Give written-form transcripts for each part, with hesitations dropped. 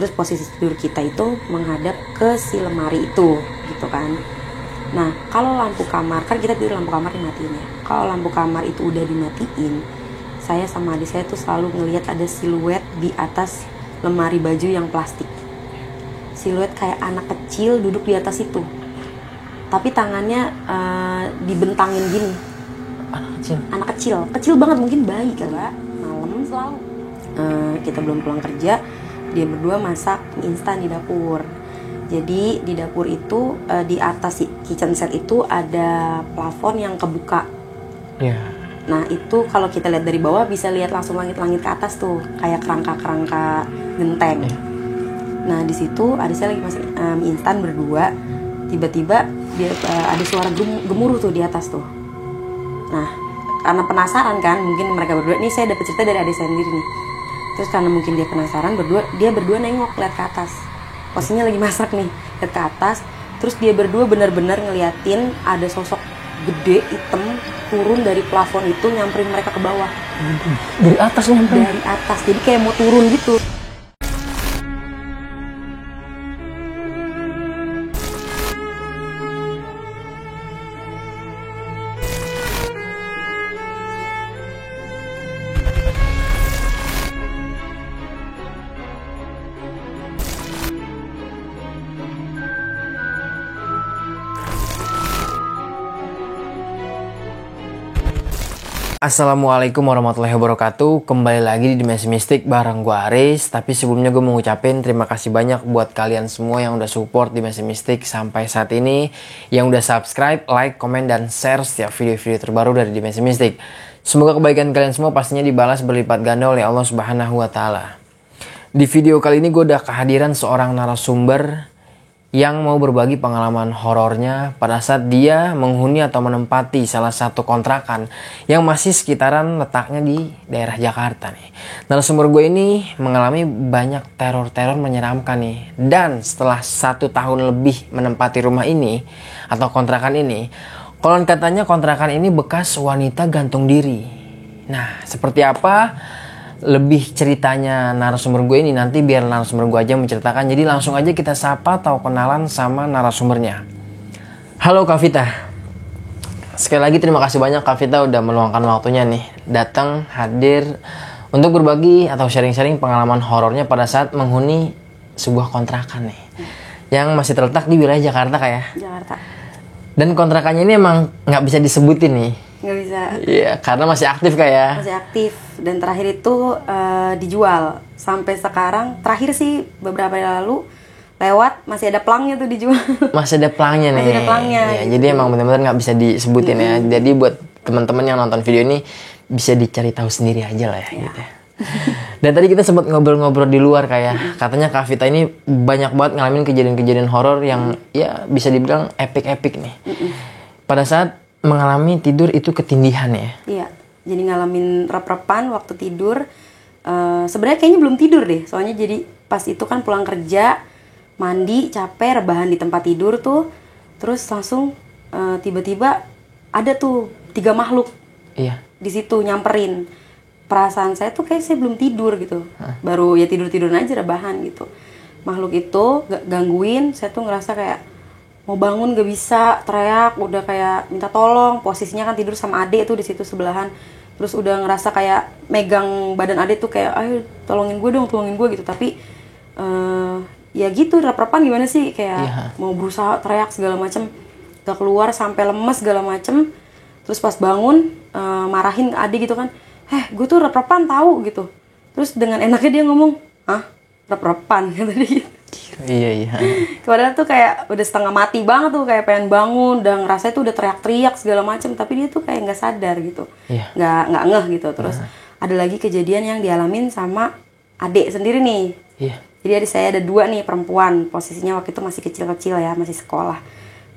Terus posisi tidur kita itu menghadap ke si lemari itu gitu kan. Nah kalau lampu kamar, kan kita tidur lampu kamar dimatiin ya. Kalau lampu kamar itu udah dimatiin, saya sama adik saya tuh selalu ngelihat ada siluet di atas lemari baju yang plastik. Siluet kayak anak kecil duduk di atas itu, tapi tangannya dibentangin gini. Anak kecil banget, mungkin bayi kali ya. Malam selalu kita belum pulang kerja, dia berdua masak mie instan di dapur. Jadi di dapur itu di atas kitchen set itu ada plafon yang kebuka. Nah itu kalau kita lihat dari bawah bisa lihat langsung langit-langit ke atas tuh, kayak kerangka-kerangka genteng. Nah di situ adik saya lagi masak mie instan berdua, tiba-tiba dia ada suara gemuruh tuh di atas tuh. Nah karena penasaran kan, mungkin mereka berdua, nih saya dapat cerita dari adik saya sendiri nih. Terus karena mungkin dia penasaran, dia berdua nengok lihat ke atas. Posisinya lagi masak nih, lihat ke atas. Terus dia berdua benar-benar ngeliatin ada sosok gede hitam turun dari plafon itu nyamperin mereka ke bawah. Dari atas nyamperin? Dari atas, jadi kayak mau turun gitu. Assalamualaikum warahmatullahi wabarakatuh. Kembali lagi di Dimensi Mistik bareng gue Aris. Tapi sebelumnya gue mau ngucapin terima kasih banyak buat kalian semua yang udah support Dimensi Mistik sampai saat ini, yang udah subscribe, like, komen, dan share setiap video-video terbaru dari Dimensi Mistik. Semoga kebaikan kalian semua pastinya dibalas berlipat ganda oleh Allah Subhanahu wa Ta'ala. Di video kali ini gue udah kehadiran seorang narasumber yang mau berbagi pengalaman horornya pada saat dia menghuni atau menempati salah satu kontrakan yang masih sekitaran letaknya di daerah Jakarta nih. Narasumber gue ini mengalami banyak teror-teror menyeramkan nih. Dan setelah 1 tahun lebih menempati rumah ini atau kontrakan ini, konon katanya kontrakan ini bekas wanita gantung diri. Nah, seperti apa lebih ceritanya narasumber gue ini, nanti biar narasumber gue aja menceritakan. Jadi langsung aja kita sapa atau kenalan sama narasumbernya. Halo Kak Vita. Sekali lagi terima kasih banyak Kak Vita udah meluangkan waktunya nih datang hadir untuk berbagi atau sharing-sharing pengalaman horornya pada saat menghuni sebuah kontrakan nih yang masih terletak di wilayah Jakarta kayak. Jakarta. Dan kontrakannya ini emang nggak bisa disebutin nih. Nggak bisa. Iya, karena masih aktif kayak. Masih aktif, dan terakhir itu dijual. Sampai sekarang, terakhir sih beberapa hari lalu lewat, masih ada pelangnya tuh dijual. Masih ada pelangnya nih. Masih ada pelangnya. Ya, gitu. Jadi emang benar-benar nggak bisa disebutin ya. Jadi buat teman-teman yang nonton video ini bisa dicari tahu sendiri aja lah ya. Gitu. Dan tadi kita sempat ngobrol-ngobrol di luar kayak katanya Kak Vita ini banyak banget ngalamin kejadian-kejadian horor yang ya bisa dibilang epic-epic nih. Pada saat mengalami tidur itu ketindihan ya? Iya, jadi ngalamin rep-repan waktu tidur. Sebenarnya kayaknya belum tidur deh, soalnya jadi pas itu kan pulang kerja, mandi, capek, rebahan di tempat tidur tuh. Terus langsung tiba-tiba ada tuh 3 makhluk. Iya. Di situ nyamperin. Perasaan saya tuh kayak saya belum tidur gitu. Baru ya tidur-tiduran aja rebahan gitu. Makhluk itu gangguin, saya tuh ngerasa kayak mau bangun gak bisa, teriak, udah kayak minta tolong. Posisinya kan tidur sama adek tuh di situ sebelahan. Terus udah ngerasa kayak megang badan adek tuh kayak, ayo tolongin gue dong, tolongin gue gitu. Tapi ya gitu, rep-repan gimana sih, kayak mau berusaha teriak segala macem, gak keluar sampai lemes segala macem. Terus pas bangun marahin adek gitu kan, gue tuh rep-repan tahu gitu. Terus dengan enaknya dia ngomong, rep-repan kata dia gitu. Iya. Padahal tuh kayak udah setengah mati banget tuh, kayak pengen bangun, udah ngerasa itu udah teriak-teriak segala macem, tapi dia tuh kayak nggak sadar gitu, nggak ngeh gitu. Terus ada lagi kejadian yang dialamin sama adik sendiri nih. Jadi adik saya ada 2 nih perempuan, posisinya waktu itu masih kecil-kecil ya, masih sekolah.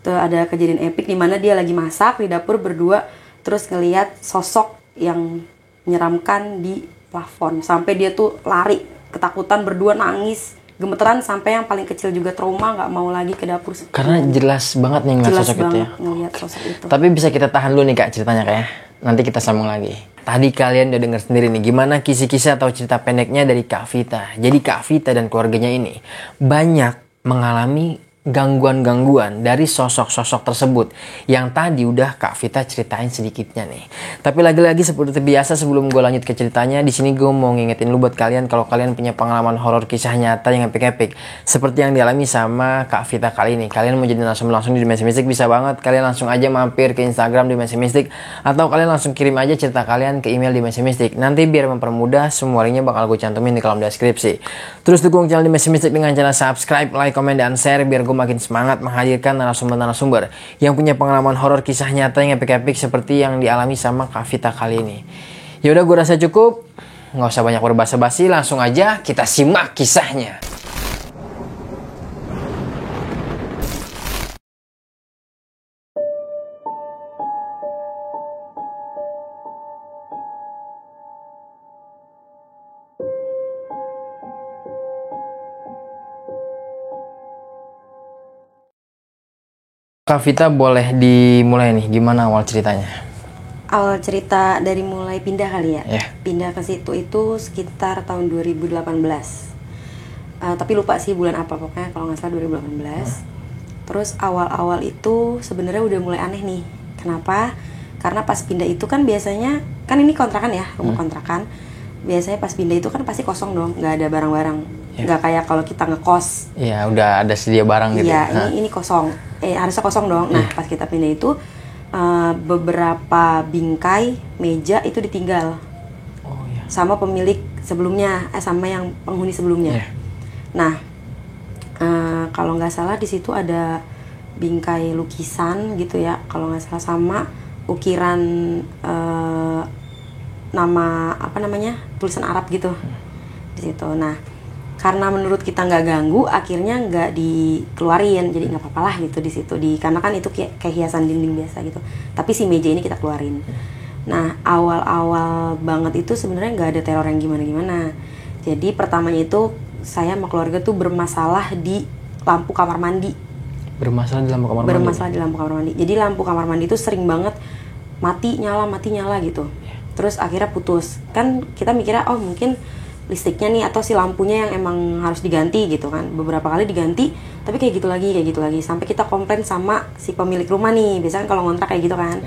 Tuh ada kejadian epik di mana dia lagi masak di dapur berdua, terus ngelihat sosok yang menyeramkan di plafon, sampai dia tuh lari ketakutan, berdua nangis gemeteran, sampai yang paling kecil juga trauma, nggak mau lagi ke dapur. Karena jelas banget nih ngeliat sosok itu ya. Ngeliat sosok itu. Tapi bisa kita tahan dulu nih Kak ceritanya kayak. Nanti kita sambung lagi. tadi kalian udah denger sendiri nih gimana kisah-kisah atau cerita pendeknya dari Kak Vita. Jadi Kak Vita dan keluarganya ini banyak mengalami gangguan-gangguan dari sosok-sosok tersebut yang tadi udah Kak Vita ceritain sedikitnya nih. Tapi lagi-lagi seperti biasa sebelum gue lanjut ke ceritanya, di sini gue mau ngingetin lu buat kalian kalau kalian punya pengalaman horor kisah nyata yang epic-epic seperti yang dialami sama Kak Vita kali ini. Kalian mau jadi langsung di Dimensi Mistik bisa banget. Kalian langsung aja mampir ke Instagram Dimensi Mistik atau kalian langsung kirim aja cerita kalian ke email Dimensi Mistik. Nanti biar mempermudah semua linknya bakal gue cantumin di kolom deskripsi. Terus dukung channel Dimensi Mistik dengan cara subscribe, like, komen, dan share biar gue makin semangat menghadirkan narasumber-narasumber yang punya pengalaman horor kisah nyata yang epic-epic seperti yang dialami sama Kak Vita kali ini. Yaudah, gue rasa cukup, nggak usah banyak berbasa-basi, langsung aja kita simak kisahnya. Kak Vita boleh dimulai nih, gimana awal ceritanya? Awal cerita dari mulai pindah kali ya? Yeah. Pindah ke situ itu sekitar tahun 2018. Tapi lupa sih bulan apa, pokoknya kalau nggak salah 2018. Terus awal-awal itu sebenarnya udah mulai aneh nih. Kenapa? Karena pas pindah itu kan biasanya, kan ini kontrakan ya, rumah kontrakan. Biasanya pas pindah itu kan pasti kosong dong, nggak ada barang-barang. Nggak kayak kalau kita ngekos. Iya, udah ada sedia barang gitu. Iya, ini kosong. Harusnya kosong dong. Nah, pas kita pindah itu beberapa bingkai meja itu ditinggal. Oh iya. Sama pemilik sebelumnya, sama yang penghuni sebelumnya. Yeah. Nah, kalau nggak salah di situ ada bingkai lukisan gitu ya, kalau nggak salah, sama ukiran nama apa namanya, tulisan Arab gitu di situ. Nah, karena menurut kita nggak ganggu, akhirnya nggak dikeluarin, jadi nggak apa-apa lah gitu di situ. Karena kan itu kayak hiasan dinding biasa gitu. Tapi si meja ini kita keluarin. Nah, awal-awal banget itu sebenarnya nggak ada teror yang gimana-gimana. Jadi pertamanya itu saya sama keluarga tuh bermasalah di lampu kamar mandi. Bermasalah di lampu kamar mandi? Bermasalah di lampu kamar mandi. Jadi lampu kamar mandi itu sering banget mati nyala gitu. Terus akhirnya putus. Kan kita mikirnya, oh mungkin listriknya nih atau si lampunya yang emang harus diganti gitu kan. Beberapa kali diganti, tapi kayak gitu lagi. Sampai kita komplain sama si pemilik rumah nih. Biasanya kan kalau ngontrak kayak gitu kan.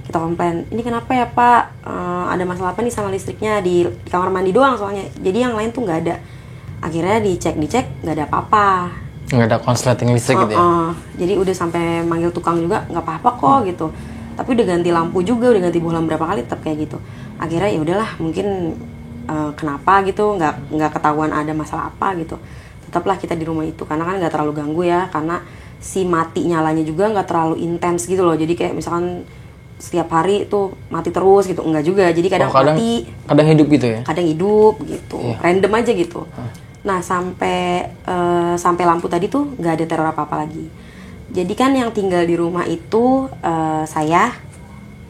Kita komplain, ini kenapa ya Pak, ada masalah apa nih sama listriknya di kamar mandi doang soalnya. Jadi yang lain tuh nggak ada. Akhirnya dicek nggak ada apa-apa. Nggak ada konsleting listrik gitu ya? Jadi udah sampai manggil tukang juga nggak apa-apa kok gitu. Tapi udah ganti lampu juga, udah ganti bohlam berapa kali tetap kayak gitu. Akhirnya ya udahlah, mungkin kenapa gitu, nggak ketahuan ada masalah apa gitu. Tetaplah kita di rumah itu karena kan nggak terlalu ganggu ya, karena si mati nyalanya juga nggak terlalu intens gitu loh. Jadi kayak misalkan setiap hari itu mati terus gitu, enggak juga. Jadi kadang mati, kadang hidup gitu ya? Kadang hidup gitu, random aja gitu. Nah sampai lampu tadi tuh nggak ada teror apa-apa lagi. Jadi kan yang tinggal di rumah itu saya,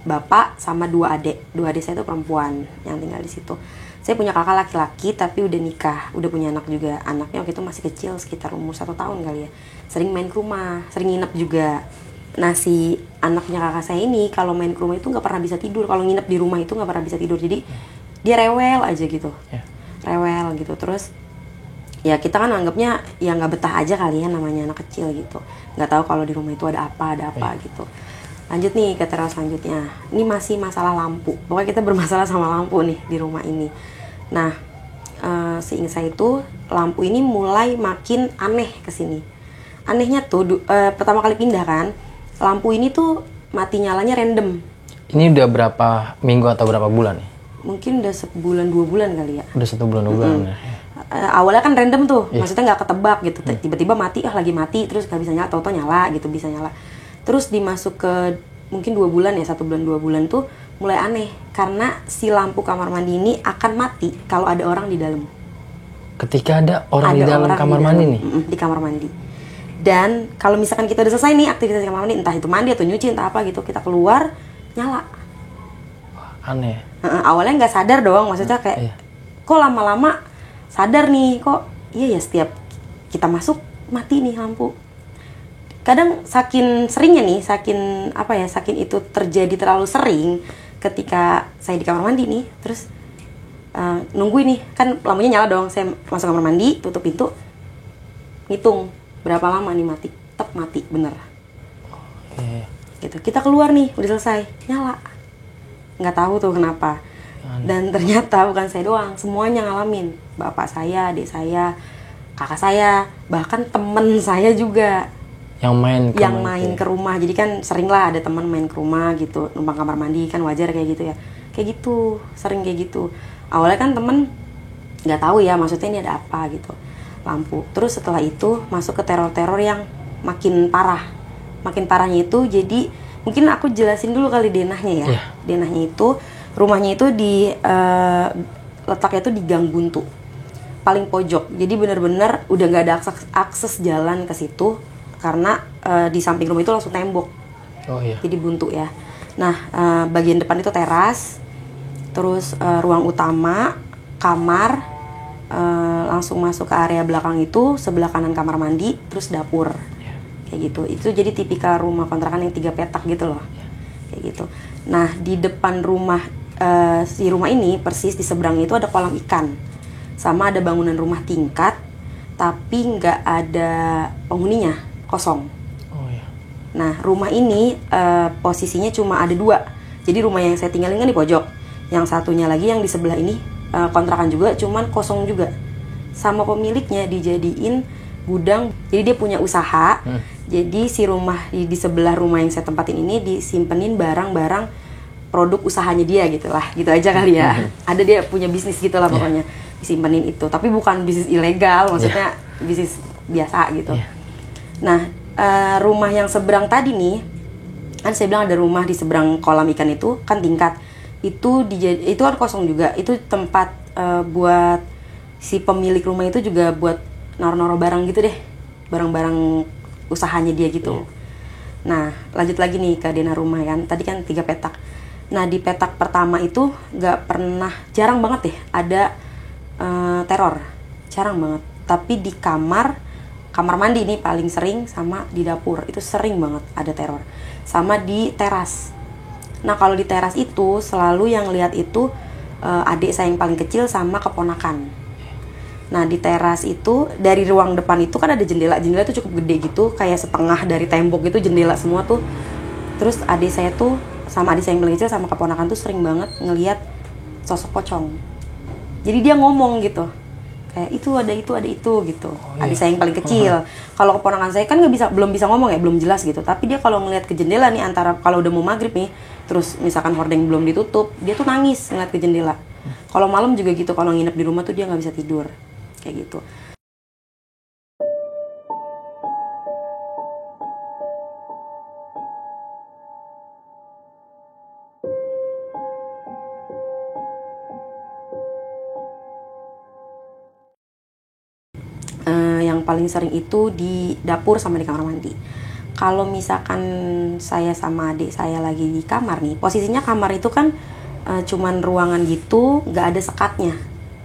bapak, sama dua adik saya itu perempuan yang tinggal di situ. Saya punya kakak laki-laki tapi udah nikah, udah punya anak juga. Anaknya waktu itu masih kecil, sekitar umur 1 tahun kali ya. Sering main ke rumah, sering nginep juga. Nah si anaknya kakak saya ini kalau main ke rumah itu nggak pernah bisa tidur. Kalau nginep di rumah itu nggak pernah bisa tidur. Jadi dia rewel aja gitu, rewel gitu. Terus ya kita kan anggapnya ya nggak betah aja kali ya, namanya anak kecil gitu. Nggak tahu kalau di rumah itu ada apa gitu. Lanjut nih ke teror selanjutnya. Ini masih masalah lampu. Pokoknya kita bermasalah sama lampu nih di rumah ini. Nah, seingat saya itu lampu ini mulai makin aneh kesini. Anehnya tuh pertama kali pindah kan, lampu ini tuh mati nyalanya random. Ini udah berapa minggu atau berapa bulan nih? Mungkin udah 1 bulan 2 bulan kali ya. Udah 1 bulan 2 bulan ya. Awalnya kan random tuh, maksudnya nggak ketebak gitu. Tiba-tiba mati, lagi mati, terus nggak bisa nyala, tau-tau nyala gitu, bisa nyala. Terus dimasuk ke mungkin 2 bulan ya, 1 bulan 2 bulan tuh mulai aneh karena si lampu kamar mandi ini akan mati kalau ada orang di dalam. Ketika ada orang di dalam kamar mandi nih? Di kamar mandi. Dan kalau misalkan kita udah selesai nih aktivitas di kamar mandi, entah itu mandi atau nyuci, entah apa gitu, kita keluar nyala. Wah, aneh. Awalnya nggak sadar dong, maksudnya kayak kok lama-lama sadar nih, kok iya ya setiap kita masuk mati nih lampu. Kadang saking seringnya nih, saking itu terjadi terlalu sering, ketika saya di kamar mandi nih, terus nungguin nih, kan lampunya nyala dong, saya masuk kamar mandi, tutup pintu, ngitung berapa lama nih mati, tep mati bener. Gitu, kita keluar nih, udah selesai, nyala, nggak tahu tuh kenapa. Dan ternyata bukan saya doang, semuanya ngalamin, bapak saya, adik saya, kakak saya, bahkan temen saya juga yang main ke rumah. Jadi kan sering lah ada teman main ke rumah gitu, numpang kamar mandi, kan wajar kayak gitu ya, kayak gitu, sering kayak gitu. Awalnya kan temen nggak tahu ya maksudnya ini ada apa gitu, lampu. Terus setelah itu masuk ke teror-teror yang makin parah. Makin parahnya itu, jadi mungkin aku jelasin dulu kali denahnya ya. Denahnya itu, rumahnya itu di letaknya itu di Gang Buntu, paling pojok. Jadi benar-benar udah nggak ada akses jalan ke situ karena di samping rumah itu langsung tembok. Jadi buntu ya. Nah, bagian depan itu teras, terus ruang utama, kamar, langsung masuk ke area belakang itu, sebelah kanan kamar mandi, terus dapur. Kayak gitu. Itu jadi tipikal rumah kontrakan yang 3 petak gitu loh. Kayak gitu. Nah, di depan rumah si rumah ini persis di seberangnya itu ada kolam ikan. Sama ada bangunan rumah tingkat, tapi nggak ada penghuninya, kosong. Nah, rumah ini posisinya cuma ada 2. Jadi rumah yang saya tinggalin kan di pojok. Yang satunya lagi yang di sebelah ini kontrakan juga, cuman kosong juga. Sama pemiliknya dijadiin gudang. Jadi dia punya usaha. Jadi si rumah di sebelah rumah yang saya tempatin ini disimpenin barang-barang produk usahanya dia gitu lah. Gitu aja kali ya. Ada dia punya bisnis gitu lah pokoknya. Disimpenin itu. Tapi bukan bisnis ilegal, maksudnya bisnis biasa gitu. Nah, rumah yang seberang tadi nih, kan saya bilang ada rumah di seberang kolam ikan itu kan tingkat. Itu kan kosong juga. Itu tempat buat si pemilik rumah itu juga buat naro-naro barang gitu deh, barang-barang usahanya dia gitu. Nah, lanjut lagi nih ke denah rumah kan. Tadi kan 3 petak. Nah, di petak pertama itu jarang banget deh ada teror, jarang banget. Tapi di kamar mandi ini paling sering, sama di dapur itu sering banget ada teror. Sama di teras. Nah, kalau di teras itu selalu yang lihat itu adik saya yang paling kecil sama keponakan. Nah, di teras itu dari ruang depan itu kan ada jendela itu cukup gede gitu, kayak setengah dari tembok gitu, jendela semua tuh. Terus adik saya tuh sama adik saya yang paling kecil sama keponakan tuh sering banget ngelihat sosok pocong. Jadi dia ngomong gitu, kayak itu ada itu gitu. Adik saya yang paling kecil. Kalau keponakan saya kan belum bisa ngomong ya, belum jelas gitu. Tapi dia kalau ngelihat ke jendela nih, antara kalau udah mau maghrib nih, terus misalkan hordeng belum ditutup, dia tuh nangis ngeliat ke jendela. Kalau malam juga gitu, kalau nginep di rumah tuh dia nggak bisa tidur. Kayak gitu. Yang paling sering itu di dapur sama di kamar mandi. Kalau misalkan saya sama adik saya lagi di kamar nih, posisinya kamar itu kan cuman ruangan gitu, nggak ada sekatnya.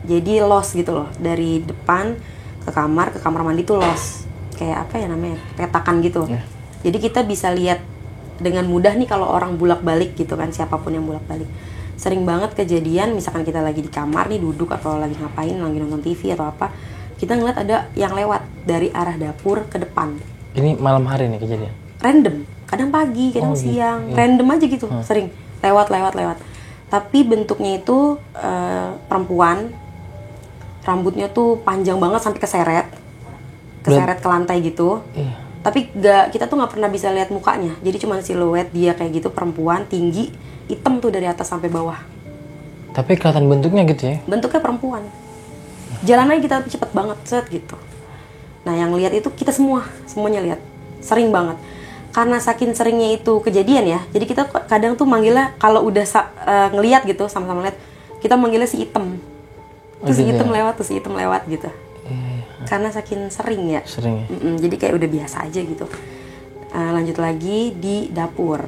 Jadi los gitu loh, dari depan ke kamar mandi tuh los, kayak apa ya namanya, petakan gitu. Jadi kita bisa lihat dengan mudah nih kalau orang bolak-balik gitu kan, siapapun yang bolak-balik. Sering banget kejadian, misalkan kita lagi di kamar nih duduk atau lagi ngapain, lagi nonton TV atau apa, kita ngeliat ada yang lewat dari arah dapur ke depan. Ini malam hari nih kejadian? Random, kadang pagi, kadang siang, random aja gitu, sering lewat. Tapi bentuknya itu perempuan, rambutnya tuh panjang banget sampai keseret ke lantai gitu. Tapi kita tuh nggak pernah bisa lihat mukanya, jadi cuma siluet dia kayak gitu, perempuan tinggi, hitam tuh dari atas sampai bawah. Tapi kelihatan bentuknya gitu ya? Bentuknya perempuan. Jalan aja kita cepet banget, set gitu. Nah, yang lihat itu kita semuanya lihat, sering banget. Karena saking seringnya itu kejadian ya, jadi kita kadang tuh manggilnya kalau udah ngelihat gitu, sama-sama lihat, kita manggilnya si hitam. Terus si hitam lewat, terus si hitam lewat gitu. Karena saking sering ya. Jadi kayak udah biasa aja gitu. Lanjut lagi di dapur.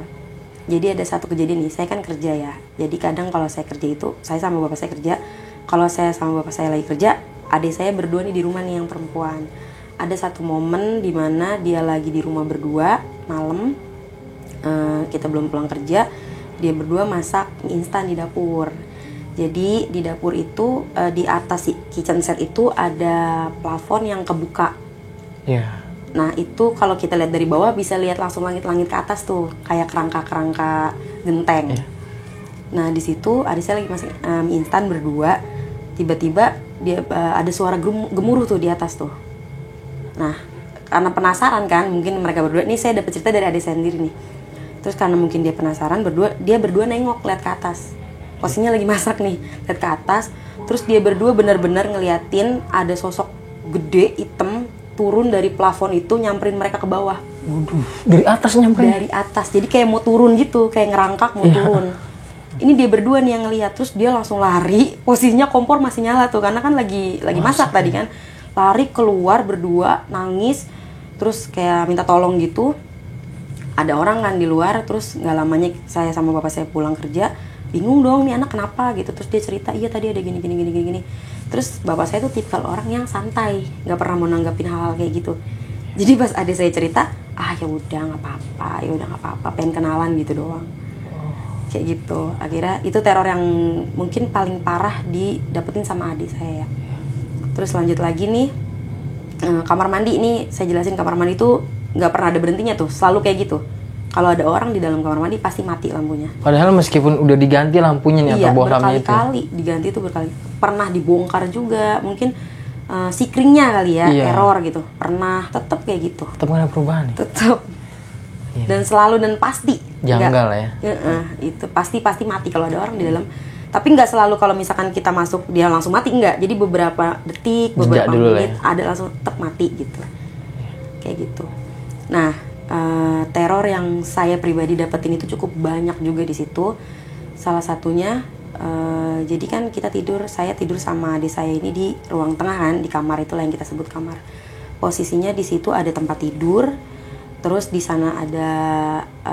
Jadi ada satu kejadian nih, saya kan kerja ya. Jadi kadang kalau saya kerja itu, saya sama bapak saya kerja. Kalau saya sama bapak saya lagi kerja, adik saya berdua nih di rumah nih yang perempuan. Ada satu momen di mana dia lagi di rumah berdua malam, kita belum pulang kerja, dia berdua masak mie instan di dapur. Jadi di dapur itu di atas kitchen set itu ada plafon yang kebuka. Iya. Nah itu kalau kita lihat dari bawah bisa lihat langsung langit-langit ke atas tuh, kayak kerangka-kerangka genteng. Iya. Nah di situ adik saya lagi masak mie instan berdua, tiba-tiba dia ada suara gemuruh tuh di atas tuh. Nah karena penasaran kan, mungkin mereka berdua, nih saya dapat cerita dari adik saya sendiri nih. Terus karena mungkin dia penasaran, dia berdua nengok lihat ke atas. Posisinya lagi masak nih, lihat ke atas. Terus dia berdua benar-benar ngeliatin ada sosok gede hitam turun dari plafon itu nyamperin mereka ke bawah. Waduh, dari atas nyamperin? Dari atas, jadi kayak mau turun gitu, kayak ngerangkak mau turun. Ini dia berdua nih yang ngeliat, terus dia langsung lari. Posisinya kompor masih nyala tuh, karena kan lagi masak tadi kan. Lari keluar berdua, nangis, terus kayak minta tolong gitu. Ada orang kan di luar, terus nggak lamanya saya sama bapak saya pulang kerja, bingung dong nih anak kenapa gitu. Terus dia cerita, iya tadi ada gini. Terus bapak saya tuh tipikal orang yang santai, nggak pernah mau nanggapin hal-hal kayak gitu. Jadi pas adik saya cerita, ya udah nggak apa-apa, pengen kenalan gitu doang. Kayak gitu. Akhirnya itu teror yang mungkin paling parah didapetin sama adik saya ya. Terus lanjut lagi nih, kamar mandi nih, saya jelasin kamar mandi itu nggak pernah ada berhentinya tuh, selalu kayak gitu. Kalau ada orang di dalam kamar mandi pasti mati lampunya. Padahal meskipun udah diganti lampunya nih atau bohlamnya itu. Iya, berkali-kali diganti tuh berkali. Pernah dibongkar juga, mungkin sikringnya kali ya, error gitu. Pernah, tetap kayak gitu. Tetap nggak ada perubahan ya? Tetap. Iya. Dan selalu dan pasti. Janggal ya. Itu pasti mati kalau ada orang di dalam. Tapi nggak selalu kalau misalkan kita masuk dia langsung mati, enggak. Jadi beberapa detik, beberapa menit ada langsung tetap mati gitu. Kayak gitu. Nah, teror yang saya pribadi dapetin itu cukup banyak juga di situ. Salah satunya, jadi kan saya tidur sama adik saya ini di ruang tengah kan, di kamar itulah yang kita sebut kamar. Posisinya di situ ada tempat tidur, terus di sana ada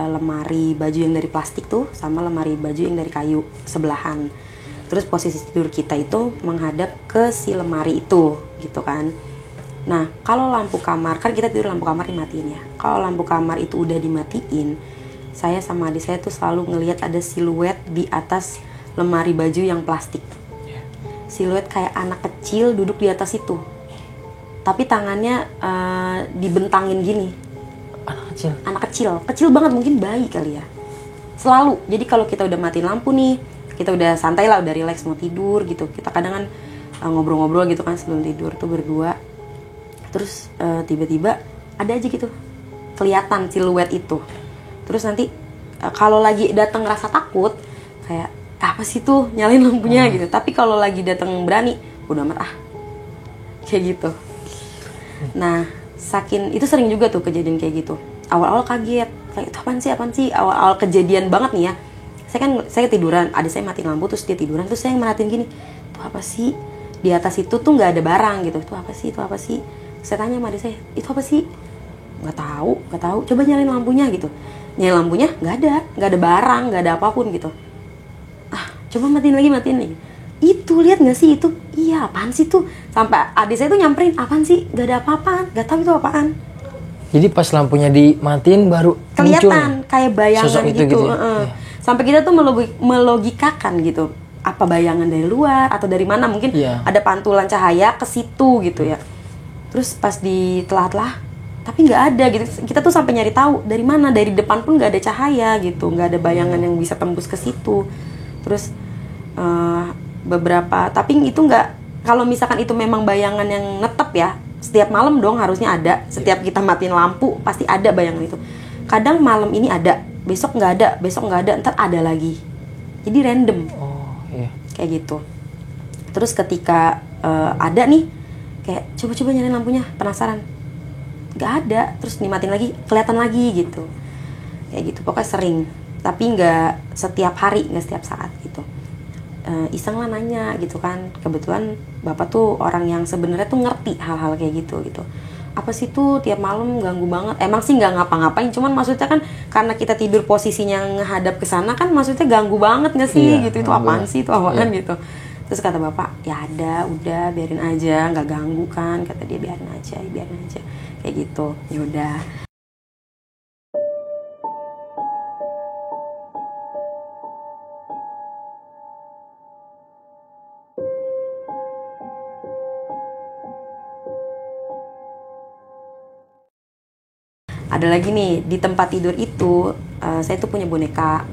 lemari baju yang dari plastik tuh, sama lemari baju yang dari kayu sebelahan. Terus posisi tidur kita itu menghadap ke si lemari itu, gitu kan. Nah, kalau lampu kamar, kan kita tidur lampu kamar dimatiin ya. Kalau lampu kamar itu udah dimatiin, saya sama adik saya tuh selalu ngelihat ada siluet di atas lemari baju yang plastik. Siluet kayak anak kecil duduk di atas itu. Tapi tangannya dibentangin gini. Anak kecil banget, mungkin bayi kali ya. Selalu, jadi kalau kita udah matiin lampu nih, kita udah santai lah, udah relax mau tidur gitu. Kita kadang kan ngobrol-ngobrol gitu kan sebelum tidur tuh berdua. Terus tiba-tiba ada aja gitu kelihatan siluet itu. Terus nanti kalau lagi datang rasa takut kayak apa sih tuh, nyalain lampunya gitu. Tapi kalau lagi datang berani, udah amat kayak gitu. Nah, itu sering juga tuh kejadian kayak gitu. Awal-awal kaget, kayak itu apaan sih? Awal-awal kejadian banget nih ya. Saya tiduran, adik saya matiin lampu, terus dia tiduran, terus saya merhatiin gini, itu apa sih? Di atas itu tuh nggak ada barang gitu. Itu apa sih? Saya tanya sama adik saya, itu apa sih? Nggak tahu. Coba nyalain lampunya gitu. Nyalain lampunya, nggak ada barang, nggak ada apapun gitu. Coba matiin lagi. Itu lihat nggak sih itu? Iya, apaan sih tuh? Sampai adik saya tuh nyamperin, apaan sih? Nggak ada apa-apaan, nggak tahu itu apaan. Jadi pas lampunya dimatiin baru kelihatan kayak bayangan gitu. Ya? Sampai kita tuh melogikakan gitu. Apa bayangan dari luar atau dari mana? Mungkin ada pantulan cahaya ke situ gitu ya. Terus pas ditelah-telah, tapi nggak ada gitu. Kita tuh sampai nyari tahu dari mana, dari depan pun nggak ada cahaya gitu, nggak ada bayangan yang bisa tembus ke situ. Terus tapi itu nggak. Kalau misalkan itu memang bayangan yang netep ya, setiap malam dong harusnya ada. Setiap kita matiin lampu pasti ada bayangan itu. Kadang malam ini ada, besok nggak ada, ntar ada lagi. Jadi random. Kayak gitu. Terus ketika ada nih, kayak coba nyalain lampunya, penasaran, nggak ada, terus dimatiin lagi, kelihatan lagi gitu, kayak gitu. Pokoknya sering, tapi nggak setiap hari, nggak setiap saat gitu. Iseng lah nanya gitu kan, kebetulan bapak tuh orang yang sebenarnya tuh ngerti hal-hal kayak gitu. Apa sih tuh tiap malam ganggu banget? Emang sih nggak ngapa-ngapain, cuman maksudnya kan karena kita tidur posisinya menghadap ke sana kan, maksudnya ganggu banget nggak sih gitu? Itu apaan sih? Itu apaan gitu? Terus kata bapak, ya ada, udah biarin aja, nggak ganggu kan, kata dia, biarin aja, kayak gitu. Yaudah. Ada lagi nih di tempat tidur itu, saya tuh punya boneka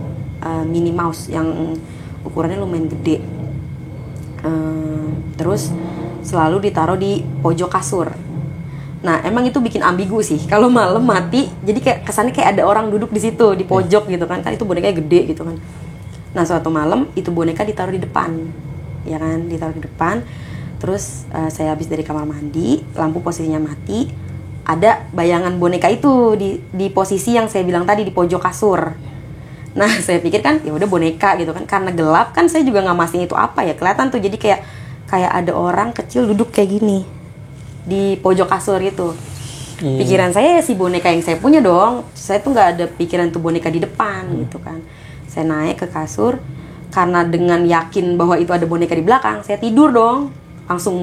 Minnie Mouse yang ukurannya lumayan gede. Terus selalu ditaruh di pojok kasur. Nah emang itu bikin ambigu sih. Kalau malam mati, jadi kayak kesannya kayak ada orang duduk di situ di pojok gitu kan. Kan itu bonekanya gede gitu kan. Nah suatu malam itu boneka ditaruh di depan, ya kan, ditaruh di depan. Terus saya habis dari kamar mandi, lampu posisinya mati. Ada bayangan boneka itu di posisi yang saya bilang tadi di pojok kasur. Nah saya pikir kan ya udah boneka gitu kan, karena gelap kan saya juga nggak mastiin itu apa ya, kelihatan tuh jadi kayak ada orang kecil duduk kayak gini di pojok kasur itu. Pikiran saya ya si boneka yang saya punya dong, saya tuh nggak ada pikiran tuh boneka di depan gitu kan. Saya naik ke kasur karena dengan yakin bahwa itu ada boneka di belakang, saya tidur dong, langsung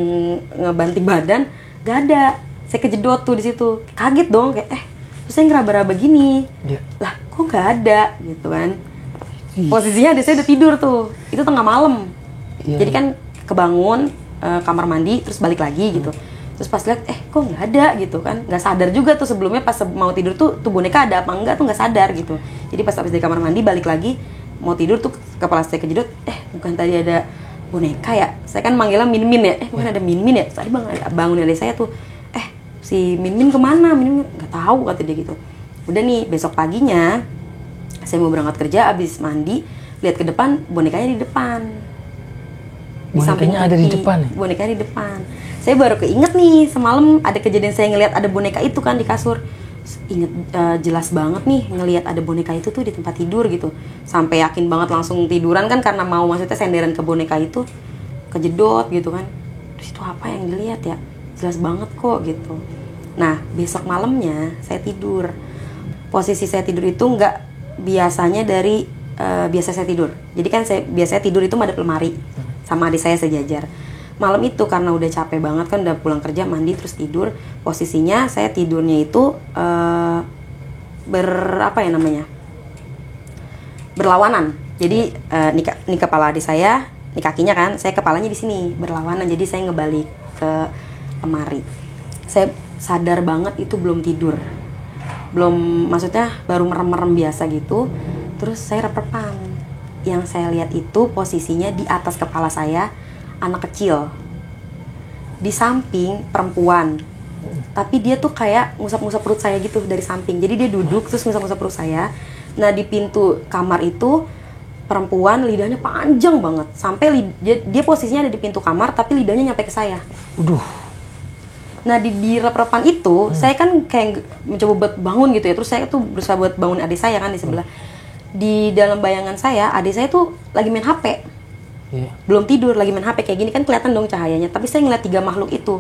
ngebanting badan, gak ada. Saya kejedot tuh di situ, kaget dong kayak terus saya ngeraba-raba gini, lah kok nggak ada gitu kan. Posisinya ada saya udah tidur tuh, itu tengah malam. Jadi kan kebangun kamar mandi terus balik lagi gitu. Terus pas lihat kok nggak ada gitu kan, nggak sadar juga tuh sebelumnya pas mau tidur tuh boneka ada apa enggak tuh nggak sadar gitu. Jadi pas habis dari kamar mandi balik lagi mau tidur tuh kepala saya kejedot, bukan tadi ada boneka ya, saya kan manggilnya Min Min ya, bukan ada Min Min ya, tadi bangun dari saya tuh, si Min Min kemana? Min Min nggak tahu kata dia gitu. Udah nih besok paginya saya mau berangkat kerja, abis mandi lihat ke depan bonekanya di depan. Bonekanya ada di depan ya? Bonekanya di depan. Saya baru keinget nih semalam ada kejadian saya ngelihat ada boneka itu kan di kasur. Ingat jelas banget nih ngelihat ada boneka itu tuh di tempat tidur gitu. Sampai yakin banget langsung tiduran kan karena mau maksudnya senderan ke boneka itu, kejedot gitu kan. Terus itu apa yang dilihat ya? Jelas banget kok gitu. Nah besok malamnya saya tidur, posisi saya tidur itu nggak biasanya dari biasa saya tidur. Jadi kan saya biasanya tidur itu madep lemari sama adik saya sejajar. Malam itu karena udah capek banget kan, udah pulang kerja mandi terus tidur, posisinya saya tidurnya itu berlawanan. Jadi nih kepala adik saya, nih kakinya kan, saya kepalanya di sini berlawanan. Jadi saya ngebalik ke lemari. Saya sadar banget itu belum tidur, maksudnya baru merem-merem biasa gitu. Terus saya rep-repan. Yang saya lihat itu posisinya di atas kepala saya anak kecil, di samping perempuan, tapi dia tuh kayak ngusap-ngusap perut saya gitu dari samping. Jadi dia duduk terus ngusap-ngusap perut saya. Nah di pintu kamar itu perempuan lidahnya panjang banget sampai dia posisinya ada di pintu kamar tapi lidahnya nyampe ke saya. Nah di rep-repan itu saya kan kayak mencoba buat bangun gitu ya. Terus saya tuh berusaha buat bangun adik saya kan di sebelah. Di dalam bayangan saya adik saya tuh lagi main HP. Belum tidur, lagi main HP kayak gini kan kelihatan dong cahayanya. Tapi saya ngeliat 3 makhluk itu.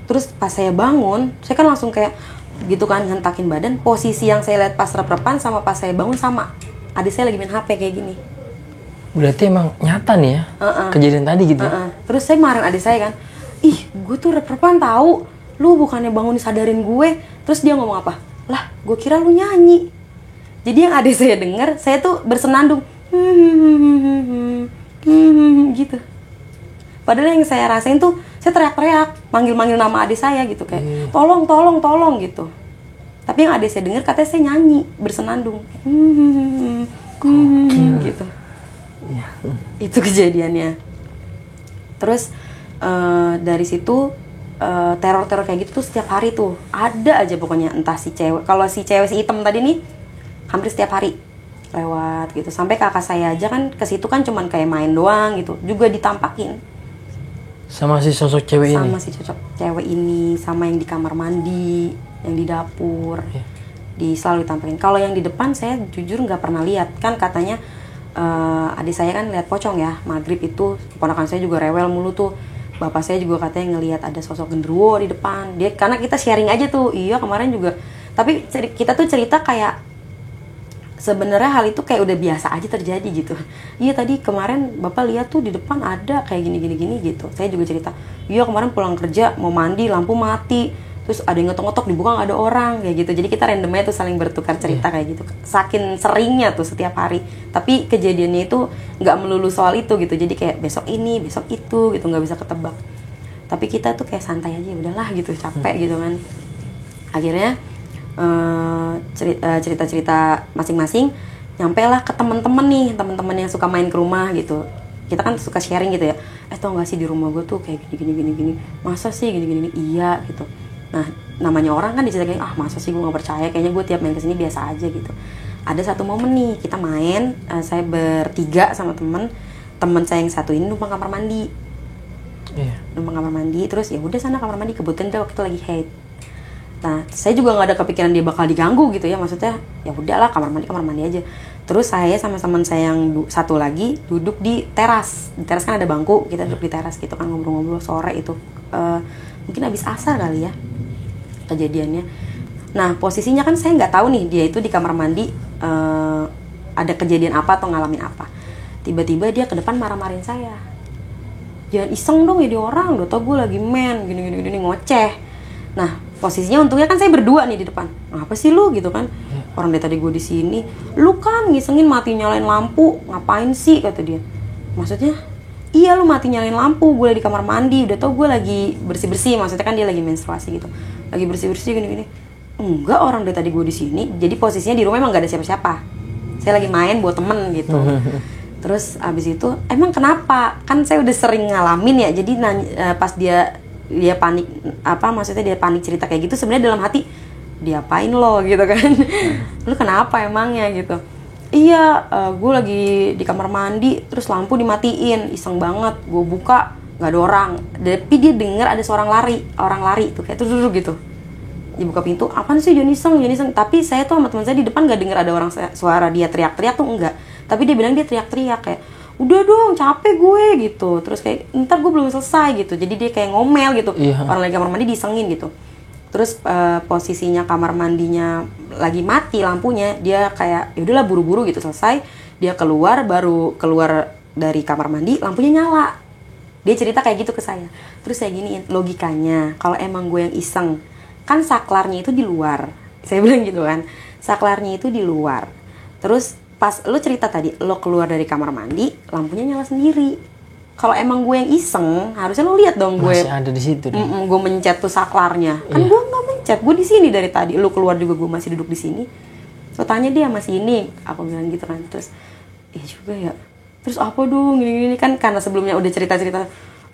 Terus pas saya bangun, saya kan langsung kayak gitu kan ngentakin badan. Posisi yang saya lihat pas rep-repan sama pas saya bangun sama. Adik saya lagi main HP kayak gini. Berarti emang nyata nih ya kejadian tadi gitu. Terus saya marahin adik saya kan, ih gue tuh rep-repan tahu, lu bukannya bangun sadarin gue. Terus dia ngomong apa? Lah gue kira lu nyanyi. Jadi yang adik saya dengar, saya tuh bersenandung gitu. Padahal yang saya rasain tuh saya teriak-teriak, manggil-manggil nama adik saya gitu kayak tolong gitu. Tapi yang adik saya dengar katanya saya nyanyi bersenandung gitu. Itu kejadiannya. Terus dari situ teror-teror kayak gitu tuh setiap hari tuh ada aja pokoknya. Entah si cewek, kalau si cewek si hitam tadi nih hampir setiap hari lewat gitu. Sampai kakak saya aja kan ke situ kan cuman kayak main doang gitu, juga ditampakin sama si sosok cewek ini. Sama si sosok cewek ini, sama yang di kamar mandi, yang di dapur, selalu ditampakin. Kalau yang di depan saya jujur nggak pernah lihat. Kan katanya adik saya kan lihat pocong ya, maghrib itu. Keponakan saya juga rewel mulu tuh. Bapak saya juga katanya ngelihat ada sosok genderuwo di depan. Dia karena kita sharing aja tuh, iya kemarin juga. Tapi kita tuh cerita kayak sebenarnya hal itu kayak udah biasa aja terjadi gitu. Iya tadi kemarin bapak lihat tuh di depan ada kayak gini gitu. Saya juga cerita, iya kemarin pulang kerja mau mandi lampu mati, terus ada yang ngetok-ngetok dibuka nggak ada orang kayak gitu. Jadi kita randomnya tuh saling bertukar cerita kayak gitu. Saking seringnya tuh setiap hari. Tapi kejadiannya itu nggak melulu soal itu gitu. Jadi kayak besok ini besok itu gitu, nggak bisa ketebak. Tapi kita tuh kayak santai aja, udahlah gitu, capek gitu kan. Akhirnya cerita-cerita masing-masing, nyampe lah ke teman-teman yang suka main ke rumah gitu. Kita kan suka sharing gitu ya, tau gak sih di rumah gue tuh kayak gini, masa sih gini, iya gitu. Nah namanya orang kan diceritain, masa sih, gue gak percaya, kayaknya gue tiap main kesini biasa aja gitu. Ada satu momen nih, kita main, saya bertiga sama temen saya yang satu ini numpang kamar mandi. Numpang kamar mandi, terus ya udah sana kamar mandi, kebetulan dia waktu itu lagi haid. Nah saya juga nggak ada kepikiran dia bakal diganggu gitu ya, maksudnya ya udahlah kamar mandi aja. Terus saya sama teman saya yang satu lagi duduk di teras kan ada bangku, kita duduk di teras gitu kan, ngobrol-ngobrol sore itu, mungkin habis asar kali ya kejadiannya. Nah posisinya kan saya nggak tahu nih dia itu di kamar mandi ada kejadian apa atau ngalamin apa. Tiba-tiba dia ke depan marah-marahin saya, jangan iseng dong jadi orang, udah tau gue lagi main gini ngoceh. Nah posisinya untungnya kan saya berdua nih di depan, apa sih lu gitu kan, orang dari tadi gue di sini, lu kan ngisengin mati nyalain lampu, ngapain sih kata dia. Maksudnya iya lu mati nyalain lampu, gue lagi di kamar mandi, udah tau gue lagi bersih, maksudnya kan dia lagi menstruasi gitu, lagi bersih gini. Enggak, orang dari tadi gue di sini. Jadi posisinya di rumah emang gak ada siapa-siapa, saya lagi main buat temen gitu. Terus abis itu emang kenapa, kan saya udah sering ngalamin ya, jadi pas dia panik, maksudnya dia panik cerita kayak gitu, sebenarnya dalam hati diapain lo gitu kan. Lu kenapa emangnya gitu. Iya, gue lagi di kamar mandi, terus lampu dimatiin, iseng banget, gue buka nggak ada orang, tapi dia dengar ada seorang orang lari tuh kayak tuh gitu. Dia buka pintu, apaan sih jangan iseng. Tapi saya tuh sama teman saya di depan nggak dengar ada orang suara dia teriak-teriak tuh, enggak. Tapi dia bilang dia teriak-teriak kayak, udah dong capek gue gitu. Terus kayak ntar gue belum selesai gitu. Jadi dia kayak ngomel gitu. Orang lagi kamar mandi disengin gitu. Terus posisinya kamar mandinya lagi mati lampunya, dia kayak yaudahlah buru-buru gitu selesai. Dia baru keluar dari kamar mandi lampunya nyala. Dia cerita kayak gitu ke saya. Terus saya giniin, logikanya kalau emang gue yang iseng, kan saklarnya itu di luar. Saya bilang gitu kan, saklarnya itu di luar. Terus pas lo cerita tadi, lo keluar dari kamar mandi, lampunya nyala sendiri. Kalau emang gue yang iseng, harusnya lo lihat dong gue masih ada di situ. Gue mencet tuh saklarnya. Kan gue nggak mencet, gue di sini dari tadi. Lo keluar juga gue masih duduk di sini. So tanya dia masih ini, aku bilang gitu kan. Terus, juga ya. Terus apa dong gini kan, karena sebelumnya udah cerita.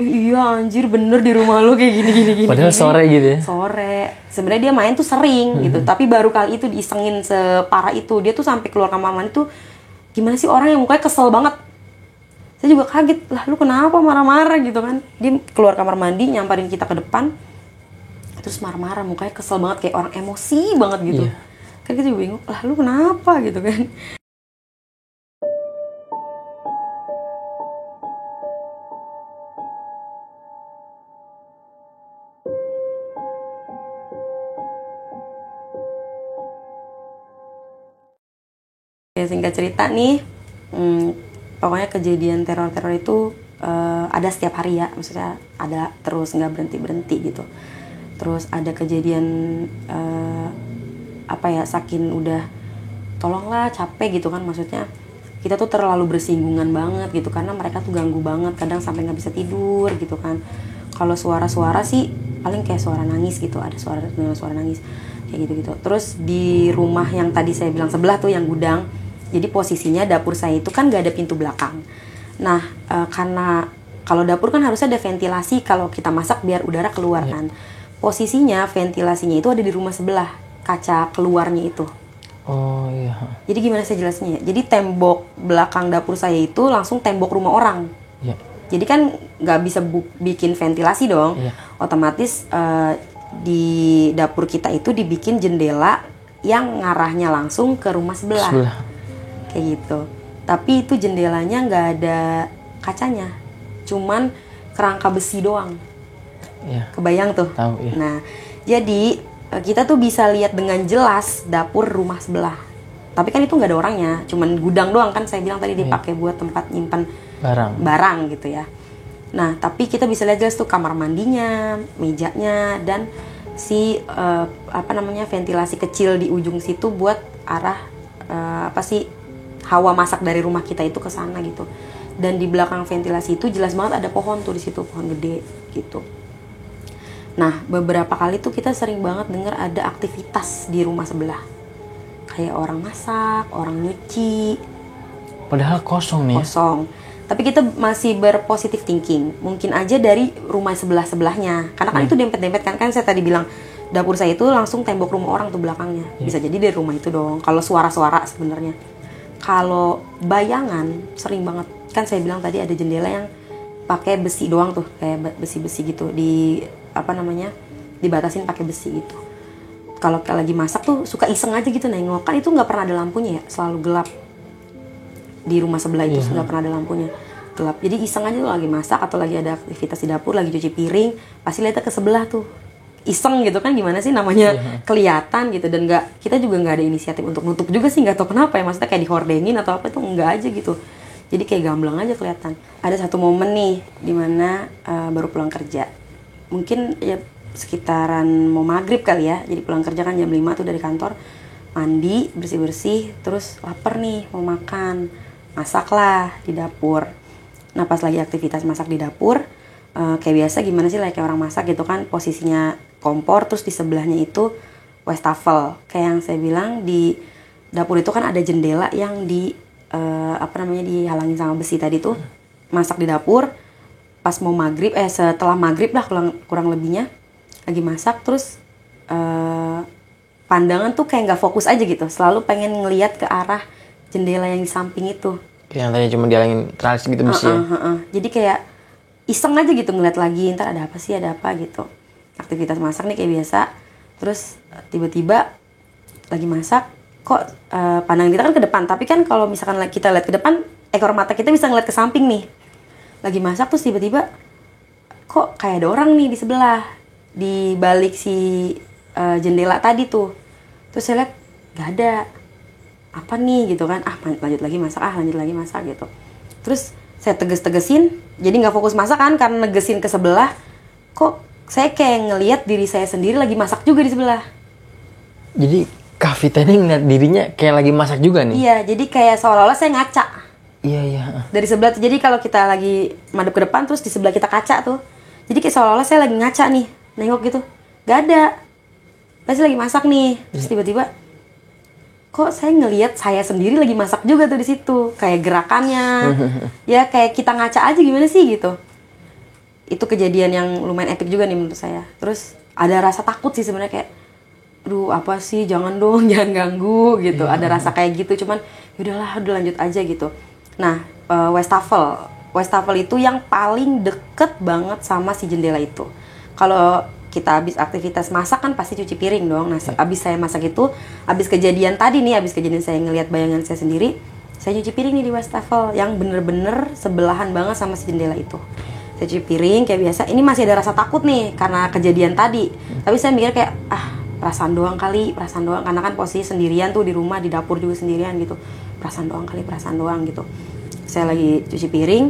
Iya anjir bener di rumah lo kayak gini. Padahal sore gitu ya. Sore. Sebenarnya dia main tuh sering gitu, tapi baru kali itu diisengin separah itu. Dia tuh sampai keluar kamar mandi tuh, gimana sih orang yang mukanya kesel banget. Saya juga kaget, lah lu kenapa marah-marah gitu kan. Dia keluar kamar mandi, nyamperin kita ke depan, terus marah-marah, mukanya kesel banget kayak orang emosi banget gitu. Kan kita juga bingung, lah lu kenapa gitu kan. Ya, singkat cerita nih, pokoknya kejadian teror itu ada setiap hari ya, maksudnya ada terus nggak berhenti gitu. Terus ada kejadian saking udah tolonglah capek gitu kan, maksudnya kita tuh terlalu bersinggungan banget gitu, karena mereka tuh ganggu banget, kadang sampai nggak bisa tidur gitu kan. Kalau suara-suara sih paling kayak suara nangis gitu, ada suara nangis kayak gitu. Terus di rumah yang tadi saya bilang sebelah tuh yang gudang, jadi posisinya dapur saya itu kan gak ada pintu belakang. Nah karena kalau dapur kan harusnya ada ventilasi kalau kita masak biar udara keluar kan. Posisinya ventilasinya itu ada di rumah sebelah, kaca keluarnya itu. Oh iya. Jadi gimana saya jelasnya ya? Jadi tembok belakang dapur saya itu langsung tembok rumah orang. Iya. Jadi kan nggak bisa bikin ventilasi dong. Iya. Otomatis di dapur kita itu dibikin jendela yang ngarahnya langsung ke rumah sebelah. Kayak gitu. Tapi itu jendelanya nggak ada kacanya, cuman kerangka besi doang. Iya. Kebayang tuh. Tahu, iya. Nah, jadi kita tuh bisa lihat dengan jelas dapur rumah sebelah. Tapi kan itu nggak ada orangnya, cuman gudang doang kan saya bilang tadi dipakai buat tempat nyimpan barang gitu ya. Nah, tapi kita bisa lihat jelas tuh kamar mandinya, mejanya, dan si ventilasi kecil di ujung situ buat arah hawa masak dari rumah kita itu ke sana gitu. Dan di belakang ventilasi itu jelas banget ada pohon tuh di situ, pohon gede gitu. Nah, beberapa kali tuh kita sering banget dengar ada aktivitas di rumah sebelah. Kayak orang masak, orang nyuci. Padahal kosong nih ya. Kosong. Tapi kita masih berpositif thinking. Mungkin aja dari rumah sebelah-sebelahnya. Karena kan itu dempet-dempet kan. Kan saya tadi bilang, dapur saya itu langsung tembok rumah orang tuh belakangnya. Bisa jadi dari rumah itu dong. Kalau suara-suara sebenarnya. Kalau bayangan, sering banget. Kan saya bilang tadi ada jendela yang pakai besi doang tuh, kayak besi-besi gitu, dibatasin pakai besi gitu. Kalau lagi masak tuh suka iseng aja gitu nengok, kan itu nggak pernah ada lampunya ya, selalu gelap di rumah sebelah itu, nggak pernah ada lampunya, gelap. Jadi iseng aja tuh lagi masak atau lagi ada aktivitas di dapur, lagi cuci piring, pasti lihatnya ke sebelah tuh, iseng gitu kan, gimana sih namanya kelihatan gitu. Dan kita juga nggak ada inisiatif untuk nutup juga sih, nggak tahu kenapa ya, maksudnya kayak dihordengin atau apa, itu nggak aja gitu. Jadi kayak gamblang aja kelihatan. Ada satu momen nih dimana baru pulang kerja. Mungkin ya sekitaran mau maghrib kali ya. Jadi pulang kerja kan jam 5 tuh dari kantor. Mandi, bersih-bersih. Terus lapar nih, mau makan. Masaklah di dapur. Nah pas lagi aktivitas masak di dapur. Kayak biasa gimana sih kayak orang masak gitu kan. Posisinya kompor, terus di sebelahnya itu wastafel. Kayak yang saya bilang, di dapur itu kan ada jendela yang dihalangin sama besi tadi tuh. Masak di dapur pas mau maghrib, setelah maghrib lah kurang lebihnya, lagi masak. Terus pandangan tuh kayak nggak fokus aja gitu, selalu pengen ngelihat ke arah jendela yang di samping itu, Yang tadi cuma dihalangin teralis gitu besi ya. Jadi kayak iseng aja gitu ngeliat lagi, ntar ada apa gitu. Aktivitas masak nih kayak biasa. Terus tiba-tiba lagi masak, kok pandangan kita kan ke depan, tapi kan kalau misalkan kita lihat ke depan, ekor mata kita bisa ngeliat ke samping nih. Lagi masak terus tiba-tiba kok kayak ada orang nih di sebelah, di balik si jendela tadi tuh. Terus saya lihat gak ada, apa nih gitu kan, lanjut lagi masak gitu. Terus saya tegesin, jadi nggak fokus masak kan, karena negesin ke sebelah. Kok saya kayak ngelihat diri saya sendiri lagi masak juga di sebelah. Jadi Kak Vita ini ngeliat dirinya kayak lagi masak juga nih. Iya, jadi kayak seolah-olah saya ngaca. Iya. Dari sebelah tuh, jadi kalau kita lagi madep ke depan, terus di sebelah kita kaca tuh. Jadi kayak seolah-olah saya lagi ngaca nih, nengok gitu. Gak ada. Pasti lagi masak nih. Terus tiba-tiba, kok saya ngelihat saya sendiri lagi masak juga tuh di situ. Kayak gerakannya. Ya kayak kita ngaca aja gimana sih gitu. Itu kejadian yang lumayan epic juga nih menurut saya. Terus ada rasa takut sih sebenarnya, kayak aduh apa sih, jangan dong, jangan ganggu gitu. Ada rasa kayak gitu, cuman yaudahlah, udah lanjut aja gitu. Nah, wastafel itu yang paling deket banget sama si jendela itu. Kalau kita habis aktivitas masak kan pasti cuci piring dong. Nah, habis saya masak itu, habis kejadian saya ngelihat bayangan saya sendiri, saya cuci piring nih di wastafel yang bener-bener sebelahan banget sama si jendela itu. Saya cuci piring kayak biasa. Ini masih ada rasa takut nih karena kejadian tadi. Tapi saya mikir kayak perasaan doang karena kan posisi sendirian tuh di rumah, di dapur juga sendirian gitu. Perasaan doang gitu. Saya lagi cuci piring,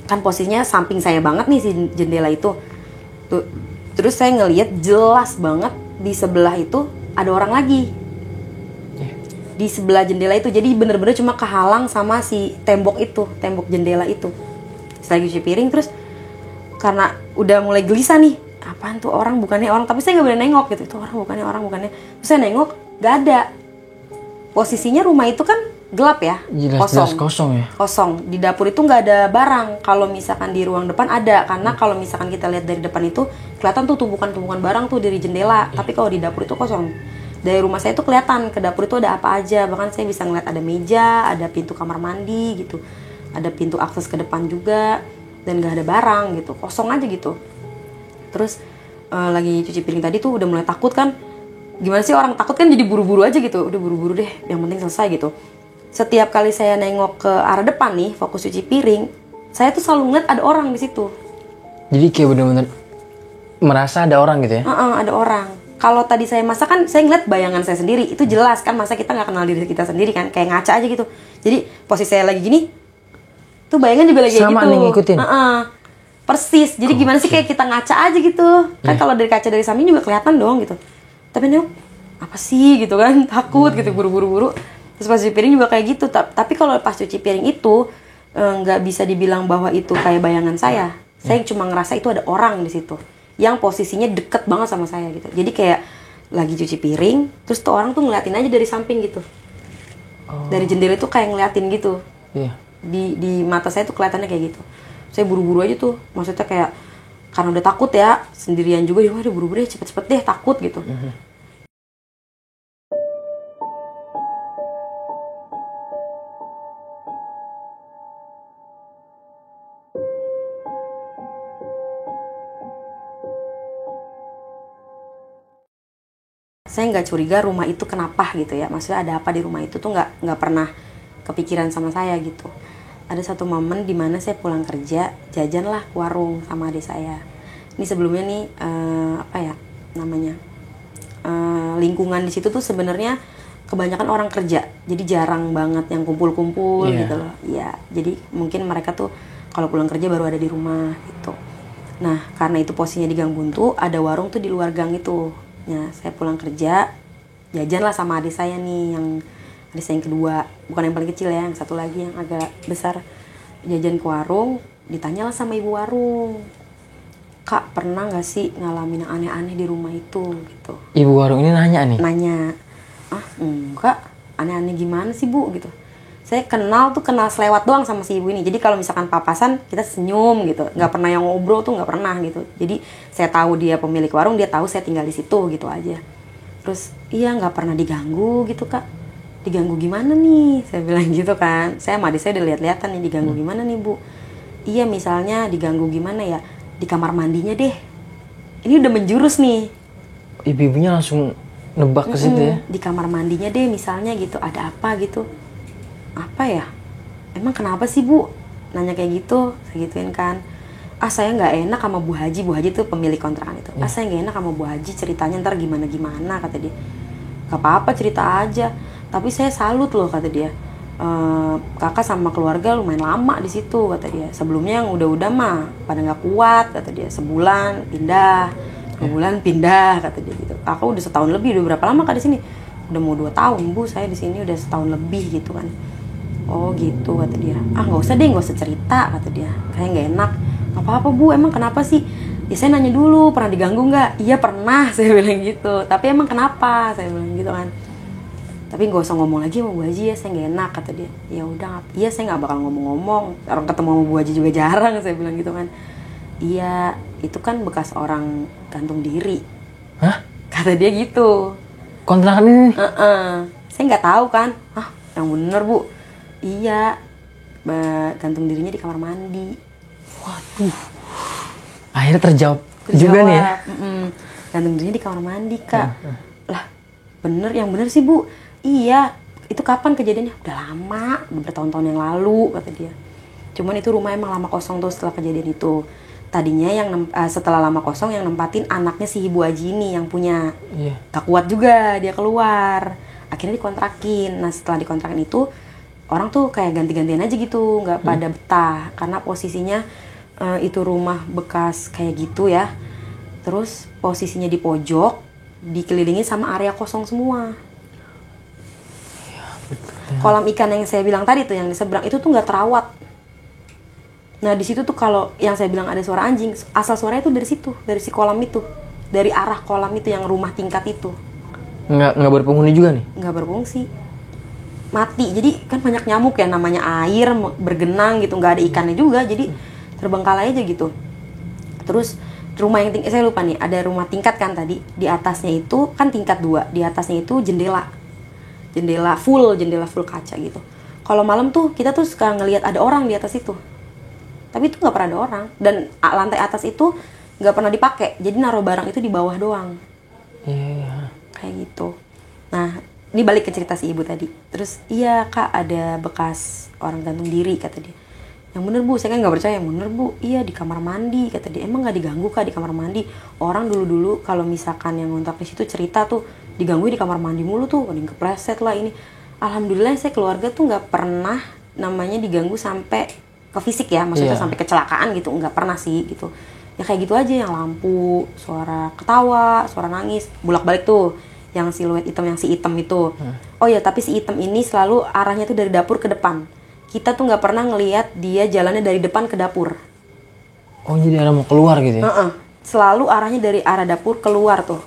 kan posisinya samping saya banget nih si jendela itu tuh. Terus saya ngelihat jelas banget di sebelah itu ada orang lagi di sebelah jendela itu. Jadi bener-bener cuma kehalang sama si tembok jendela itu. Saya lagi cuci piring, terus karena udah mulai gelisah nih, apaan tuh orang, bukannya orang, tapi saya nggak boleh nengok gitu, itu orang bukannya. Terus saya nengok, gak ada. Posisinya rumah itu kan gelap ya, jelas kosong ya. Kosong. Di dapur itu nggak ada barang. Kalau misalkan di ruang depan ada, karena kalau misalkan kita lihat dari depan itu kelihatan tuh tumpukan barang tuh dari jendela. Tapi kalau di dapur itu kosong. Dari rumah saya tuh kelihatan ke dapur itu ada apa aja. Bahkan saya bisa ngeliat ada meja, ada pintu kamar mandi gitu, ada pintu akses ke depan juga, dan nggak ada barang gitu, kosong aja gitu. Terus lagi cuci piring tadi tuh udah mulai takut kan. Gimana sih orang takut kan, jadi buru-buru aja gitu. Udah buru-buru deh, yang penting selesai gitu. Setiap kali saya nengok ke arah depan nih, fokus cuci piring, saya tuh selalu ngeliat ada orang di situ. Jadi kayak bener-bener merasa ada orang gitu ya? Ada orang. Kalau tadi saya masak kan, saya ngeliat bayangan saya sendiri. Itu jelas kan, masa kita nggak kenal diri kita sendiri kan, kayak ngaca aja gitu. Jadi posisi saya lagi gini, tuh bayangan juga lagi sama gitu. Sama ngikutin? Persis. Jadi gimana sih, kayak kita ngaca aja gitu. Kan kalau dari kaca dari samping juga kelihatan dong gitu. Tapi nih, apa sih gitu kan, takut gitu, buru-buru. Terus pas cuci piring juga kayak gitu. Tapi kalau pas cuci piring itu nggak bisa dibilang bahwa itu kayak bayangan saya. Saya cuma ngerasa itu ada orang di situ. yang posisinya deket banget sama saya gitu. Jadi kayak lagi cuci piring, terus tuh orang tuh ngeliatin aja dari samping gitu. Dari jendela tuh kayak ngeliatin gitu. Iya. Di mata saya tuh kelihatannya kayak gitu. Saya buru-buru aja tuh, maksudnya kayak karena udah takut ya, sendirian juga, waduh buru-buru deh, cepet-cepet deh, takut gitu. Saya nggak curiga rumah itu kenapa gitu ya, maksudnya ada apa di rumah itu tuh nggak pernah kepikiran sama saya gitu. Ada satu momen dimana saya pulang kerja, jajan lah ke warung sama adik saya. Ini sebelumnya nih apa ya namanya, lingkungan di situ tuh sebenarnya kebanyakan orang kerja, jadi jarang banget yang kumpul-kumpul gitu loh. Iya, jadi mungkin mereka tuh kalau pulang kerja baru ada di rumah gitu. Nah, karena itu posisinya di Gang Buntu, ada warung tuh di luar gang itu. Ya, saya pulang kerja, jajan lah sama adik saya nih, yang adik saya yang kedua, bukan yang paling kecil ya, yang satu lagi yang agak besar. Jajan ke warung, ditanyalah sama ibu warung, Kak, pernah nggak sih ngalamin yang aneh-aneh di rumah itu gitu. Ibu warung ini nanya nih. Nanya, enggak, aneh-aneh gimana sih bu gitu. Saya kenal selewat doang sama si ibu ini. Jadi kalau misalkan papasan kita senyum gitu, nggak pernah yang ngobrol tuh nggak pernah gitu. Jadi saya tahu dia pemilik warung, dia tahu saya tinggal di situ gitu aja. Terus iya nggak pernah diganggu gitu kak. Diganggu gimana nih? Saya bilang gitu kan. Saya sama adik saya udah lihat-lihatan nih, diganggu gimana nih bu? Iya misalnya diganggu gimana ya? Di kamar mandinya deh. Ini udah menjurus nih. Ibu-ibunya langsung nebak ke situ ya. Di kamar mandinya deh misalnya gitu, ada apa gitu. Apa ya? Emang kenapa sih bu? Nanya kayak gitu, saya gituin kan. Saya nggak enak sama Bu Haji. Bu Haji tuh pemilik kontrakan itu. Saya nggak enak sama Bu Haji, ceritanya ntar gimana kata dia. Gak apa-apa, cerita aja. Tapi saya salut loh kata dia. Kakak sama keluarga lumayan lama di situ kata dia. Sebelumnya yang udah mah pada nggak kuat kata dia. Sebulan pindah, 2 bulan pindah kata dia gitu. Kakak udah setahun lebih, udah berapa lama kak di sini? Udah mau 2 tahun bu, saya di sini udah setahun lebih gitu kan. Oh gitu kata dia. Nggak usah deh, nggak usah cerita kata dia. Kayak nggak enak. Apa-apa bu, emang kenapa sih? Ya saya nanya dulu, pernah diganggu nggak? Iya pernah, saya bilang gitu. Tapi emang kenapa? Saya bilang gitu kan. Tapi nggak usah ngomong lagi sama Bu Haji ya, saya nggak enak kata dia. Ya udah, iya saya nggak bakal ngomong-ngomong. Orang ketemu sama Bu Haji juga jarang, saya bilang gitu kan. Iya, itu kan bekas orang gantung diri. Hah? Kata dia gitu. Kontrakan ini? Saya nggak tahu kan. Yang bener bu. Iya, gantung dirinya di kamar mandi. Waduh. Akhirnya terjawab juga nih ya. Gantung dirinya di kamar mandi kak. Lah, yang bener sih bu. Iya, itu kapan kejadiannya? Udah lama, udah bertahun-tahun yang lalu kata dia. Cuman itu rumah emang lama kosong tuh setelah kejadian itu. Tadinya setelah lama kosong yang nempatin anaknya si Ibu Haji ini yang punya. Gak kuat juga dia keluar. Akhirnya dikontrakin. Nah setelah dikontrakin itu orang tuh kayak ganti-gantian aja gitu, nggak pada betah karena posisinya itu rumah bekas kayak gitu ya. Terus posisinya di pojok, dikelilingi sama area kosong semua. Kolam ikan yang saya bilang tadi tuh yang di seberang itu tuh nggak terawat. Nah di situ tuh kalau yang saya bilang ada suara anjing, asal suaranya tuh dari situ, dari si kolam itu, dari arah kolam itu yang rumah tingkat itu. Nggak berpenghuni juga nih? Nggak berfungsi. Mati, jadi kan banyak nyamuk ya, namanya air bergenang gitu, nggak ada ikannya juga, jadi terbengkalai aja gitu. Terus rumah yang saya lupa nih, ada rumah tingkat kan tadi, di atasnya itu kan tingkat 2, di atasnya itu jendela full kaca gitu. Kalau malam tuh kita tuh suka ngelihat ada orang di atas itu, tapi itu nggak pernah ada orang, dan lantai atas itu nggak pernah dipakai, jadi naruh barang itu di bawah doang. Kayak gitu. Nah ini balik ke cerita si ibu tadi. Terus iya kak, ada bekas orang gantung diri kata dia. Yang bener bu, saya kan nggak percaya. Yang bener bu, iya di kamar mandi kata dia. Emang nggak diganggu kak di kamar mandi? Orang dulu kalau misalkan yang ngontrak di situ cerita tuh diganggu di kamar mandi mulu tuh, ada yang kepleset lah ini. Alhamdulillah saya keluarga tuh nggak pernah namanya diganggu sampai ke fisik ya, maksudnya sampai kecelakaan gitu, nggak pernah sih gitu. Ya kayak gitu aja, yang lampu, suara ketawa, suara nangis, bolak-balik tuh. Yang siluet hitam, yang si hitam itu. Oh ya, tapi si hitam ini selalu arahnya tuh dari dapur ke depan. Kita tuh nggak pernah ngelihat dia jalannya dari depan ke dapur. Oh jadi ada mau keluar gitu ya? selalu arahnya dari arah dapur keluar tuh,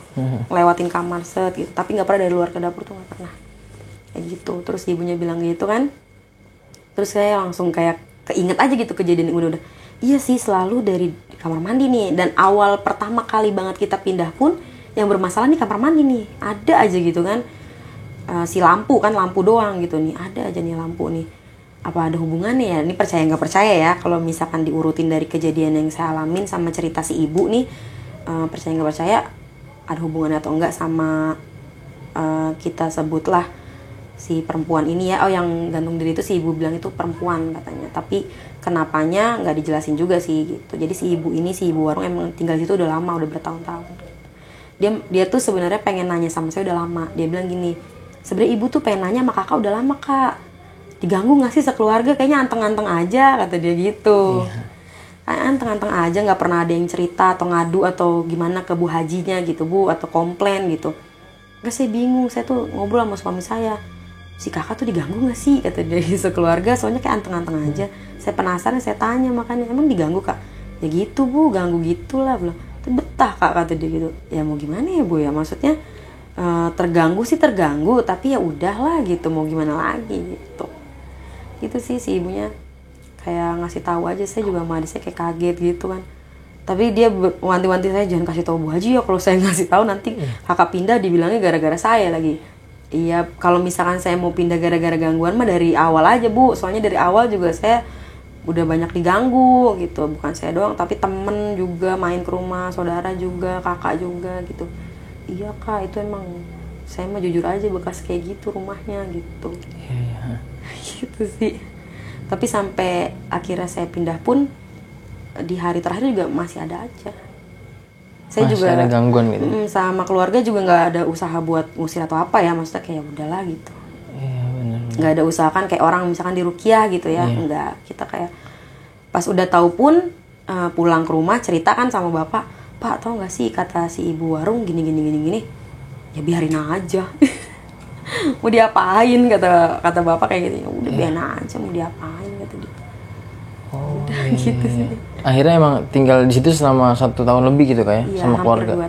lewatin kamar set gitu. Tapi nggak pernah dari luar ke dapur tuh, nggak pernah. Kayak gitu. Terus ibunya bilang gitu kan. Terus saya langsung kayak keinget aja gitu kejadian udah. Iya sih, selalu dari kamar mandi nih. Dan awal pertama kali banget kita pindah pun yang bermasalah nih kamar mandi nih. Ada aja gitu kan. Si lampu kan, lampu doang gitu nih. Ada aja nih lampu nih. Apa ada hubungannya ya? Ini percaya nggak percaya ya, kalau misalkan diurutin dari kejadian yang saya alamin sama cerita si ibu nih, percaya nggak percaya ada hubungannya atau enggak sama kita sebutlah si perempuan ini ya. Yang gantung diri itu si ibu bilang itu perempuan katanya, tapi kenapanya nggak dijelasin juga sih gitu. Jadi si ibu warung emang tinggal di situ udah lama, udah bertahun-tahun. Dia tuh sebenarnya pengen nanya sama saya udah lama. Dia bilang gini, sebenarnya ibu tuh pengen nanya sama kakak udah lama kak, diganggu nggak sih sekeluarga, kayaknya anteng-anteng aja kata dia gitu. Kayak anteng-anteng aja, nggak pernah ada yang cerita atau ngadu atau gimana ke Bu Hajinya gitu Bu, atau komplain gitu. Gak, saya bingung, saya tuh ngobrol sama suami saya, si kakak tuh diganggu nggak sih kata dia sekeluarga, soalnya kayak anteng-anteng aja. Saya penasaran, saya tanya makanya, emang diganggu kak? Ya gitu Bu, ganggu gitulah belum. Tuh betah kak kata dia gitu. Ya mau gimana ya Bu ya, maksudnya terganggu sih terganggu, tapi ya udahlah gitu, mau gimana lagi gitu. Itu sih si ibunya kayak ngasih tahu aja. Saya juga sama adik saya kayak kaget gitu kan, tapi dia wanti-wanti saya jangan kasih tahu Bu Haji ya, kalau saya ngasih tahu nanti kakak pindah dibilangnya gara-gara saya lagi. Iya, kalau misalkan saya mau pindah gara-gara gangguan mah dari awal aja Bu, soalnya dari awal juga saya udah banyak diganggu gitu, bukan saya doang tapi temen juga main ke rumah, saudara juga, kakak juga gitu. Iya kak, itu emang saya mah jujur aja bekas kayak gitu rumahnya gitu. Gitu sih. Tapi sampai akhirnya saya pindah pun di hari terakhir juga masih ada aja. Saya masih juga ada gangguan gitu. Sama keluarga juga nggak ada usaha buat ngusir atau apa ya, maksudnya kayak udahlah gitu. Iya benar. Nggak ada usaha kan kayak orang misalkan di ruqyah gitu ya, enggak. Kita kayak pas udah tahu pun pulang ke rumah cerita kan sama bapak, Pak tau nggak sih kata si ibu warung gini. Ya biarin aja. Mau diapain kata bapak kayak gitu. Ya udah biarin aja, mau diapain kata dia. Udah gitu sih. Akhirnya emang tinggal di situ selama 1 tahun lebih gitu kayak iya, sama keluarga. 2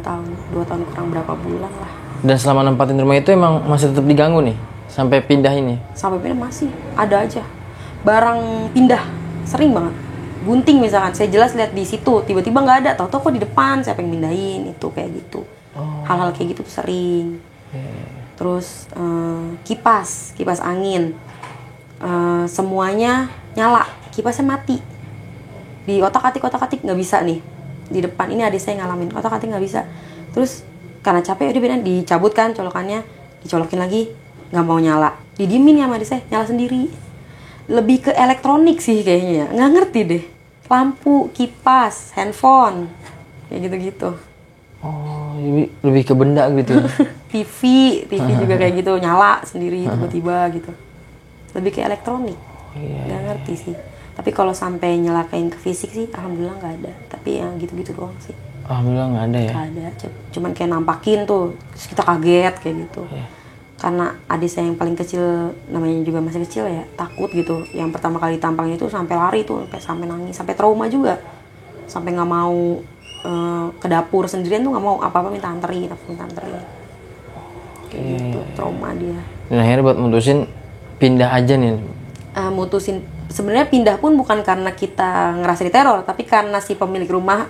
tahun kurang berapa bulan lah. Dan selama nempatin rumah itu emang masih tetap diganggu nih sampai pindah ini. Sampai pindah masih ada aja. Barang pindah sering banget. Gunting misalkan, saya jelas lihat di situ, tiba-tiba nggak ada, tahu-tahu kok di depan, saya pengen pindahin itu kayak gitu. Hal-hal kayak gitu tuh sering. Terus kipas angin, semuanya nyala, kipasnya mati. Di otak-atik nggak bisa nih. Di depan ini adik saya ngalamin, otak-atik nggak bisa. Terus karena capek udah beneran dicabut kan colokannya, dicolokin lagi, nggak mau nyala. Didiemin ya sama adik saya, nyala sendiri. Lebih ke elektronik sih kayaknya, nggak ngerti deh. Lampu, kipas, handphone, kayak gitu-gitu. Oh, lebih ke benda gitu. TV juga kayak gitu, nyala sendiri tiba-tiba gitu. Lebih ke elektronik. Nggak ngerti sih. Tapi kalau sampai nyelakain ke fisik sih, alhamdulillah nggak ada. Tapi yang gitu-gitu doang sih. Alhamdulillah nggak ada ya. Nggak ada, cuman kayak nampakin tuh, terus kita kaget kayak gitu. Karena adik saya yang paling kecil, namanya juga masih kecil ya, takut gitu. Yang pertama kali tampangnya itu sampai lari tuh, sampai nangis, sampai trauma juga, sampai nggak mau ke dapur sendirian tuh, nggak mau apa-apa minta anterin. Kayak gitu, trauma dia. Dan akhirnya buat mutusin pindah aja nih. Mutusin sebenarnya pindah pun bukan karena kita ngerasa diteror, tapi karena si pemilik rumah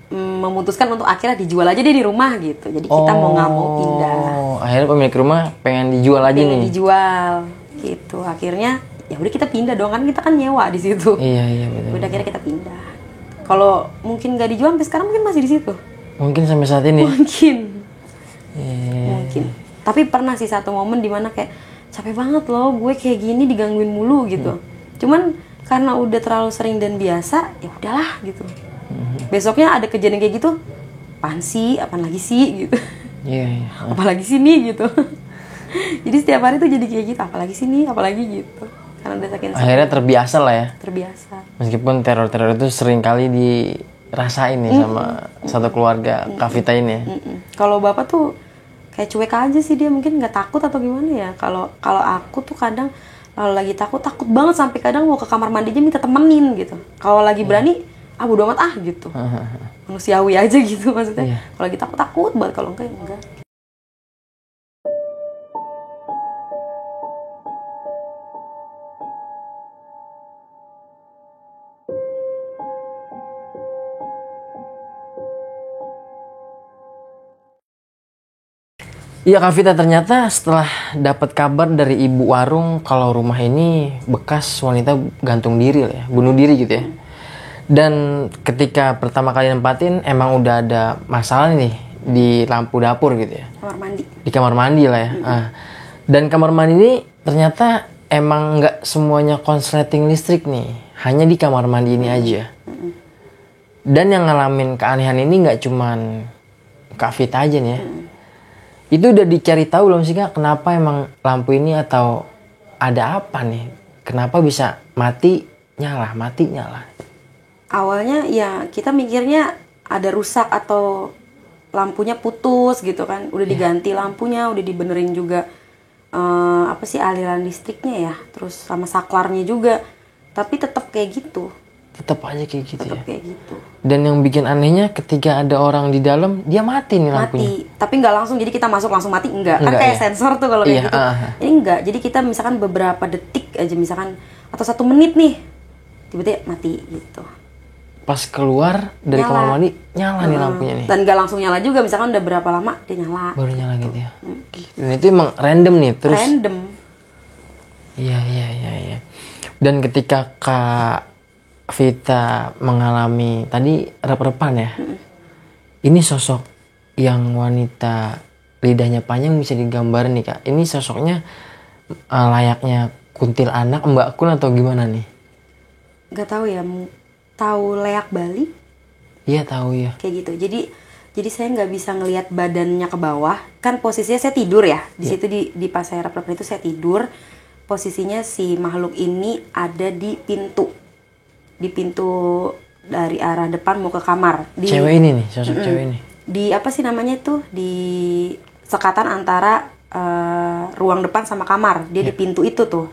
memutuskan untuk akhirnya dijual aja deh di rumah gitu. Jadi kita mau nggak mau pindah. Akhirnya pemilik rumah pengen dijual aja nih. Dijual gitu. Akhirnya ya udah kita pindah dong, kan kita kan nyewa di situ. Iya betul. Udah akhirnya kita pindah. Kalau mungkin nggak dijual sampai sekarang mungkin masih di situ. Mungkin sampai saat ini. Mungkin. Tapi pernah sih satu momen dimana kayak capek banget loh, gue kayak gini digangguin mulu gitu. Cuman karena udah terlalu sering dan biasa, ya udahlah gitu. Besoknya ada kejadian kayak gitu, apaan lagi sih gitu. Iya. Apalagi sini gitu. Jadi setiap hari tuh jadi kayak gitu, apalagi gitu. Karena udah saking akhirnya terbiasa lah ya. Terbiasa. Meskipun teror itu sering kali dirasain nih sama satu keluarga Kak Vita ini ya. Kalau bapak tuh kayak cuek aja sih, dia mungkin nggak takut atau gimana ya. Kalau aku tuh kadang kalau lagi takut banget sampai kadang mau ke kamar mandi aja minta temenin gitu. Kalau lagi berani bodo amat gitu. Manusiawi aja gitu maksudnya. Iya. Kalau lagi takut banget, kalau enggak ya enggak. Iya Kak Vita, ternyata setelah dapat kabar dari ibu warung kalau rumah ini bekas wanita gantung diri lah ya, bunuh diri gitu ya. Dan ketika pertama kali nempatin emang udah ada masalah nih di lampu dapur gitu ya. Kamar mandi. Di kamar mandi lah ya. Dan kamar mandi ini ternyata emang nggak semuanya konsleting listrik nih, hanya di kamar mandi ini aja. Dan yang ngalamin keanehan ini nggak cuman Kak Vita aja nih ya. Itu udah dicari tahu belum sih Kak, kenapa emang lampu ini atau ada apa nih? Kenapa bisa mati nyala? Awalnya ya kita mikirnya ada rusak atau lampunya putus gitu kan. Udah diganti lampunya, udah dibenerin juga aliran listriknya ya. Terus sama saklarnya juga. Tapi tetap kayak gitu. Tetap aja kayak gitu ya. Kayak gitu. Dan yang bikin anehnya ketika ada orang di dalam, dia mati nih lampunya. Mati. Tapi nggak langsung, jadi kita masuk langsung mati, enggak. Kan Enggak, kayak iya. sensor tuh kalau kayak gitu. Ini enggak. Jadi kita misalkan beberapa detik aja misalkan atau 1 menit nih, tiba-tiba mati gitu. Pas keluar dari Nyala. kamar mandi, nyala nih lampunya nih. Dan nggak langsung nyala juga, misalkan udah berapa lama dia nyala. Baru nyala gitu ya. Dan itu emang random nih terus. Random. Iya. Dan ketika Kak Vita mengalami tadi rep-repan ya. Ini sosok yang wanita lidahnya panjang bisa digambarin nih Kak. Ini sosoknya layaknya kuntilanak, Mbak Kun atau gimana nih? Nggak tahu ya, tahu leak Bali Iya tahu ya. kayak gitu. Jadi saya nggak bisa ngelihat badannya ke bawah. Kan posisinya saya tidur ya. Di situ di pas saya rep-repan itu saya tidur. Posisinya si makhluk ini ada di pintu dari arah depan mau ke kamar. Cewek ini nih, sosok cewek ini. Di apa sih namanya itu? Di sekatan antara ruang depan sama kamar. Dia di pintu itu tuh.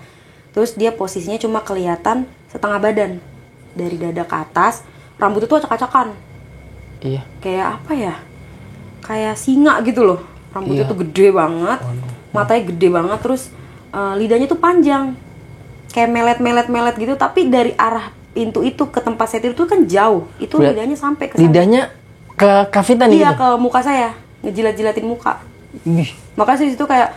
Terus dia posisinya cuma kelihatan setengah badan. Dari dada ke atas, rambutnya tuh acak-acakan. Iya. Kayak apa ya? Kayak singa gitu loh. Rambutnya tuh gede banget. Matanya gede banget, terus lidahnya tuh panjang. Kayak melet gitu, tapi dari arah pintu itu ke tempat saya tidur tuh kan jauh. Itu lidahnya sampai ke sana. Lidahnya ke Kak Vita nih? Iya, gitu? ke muka saya. Ngejilat-jilatin muka. Ih. Makanya di situ kayak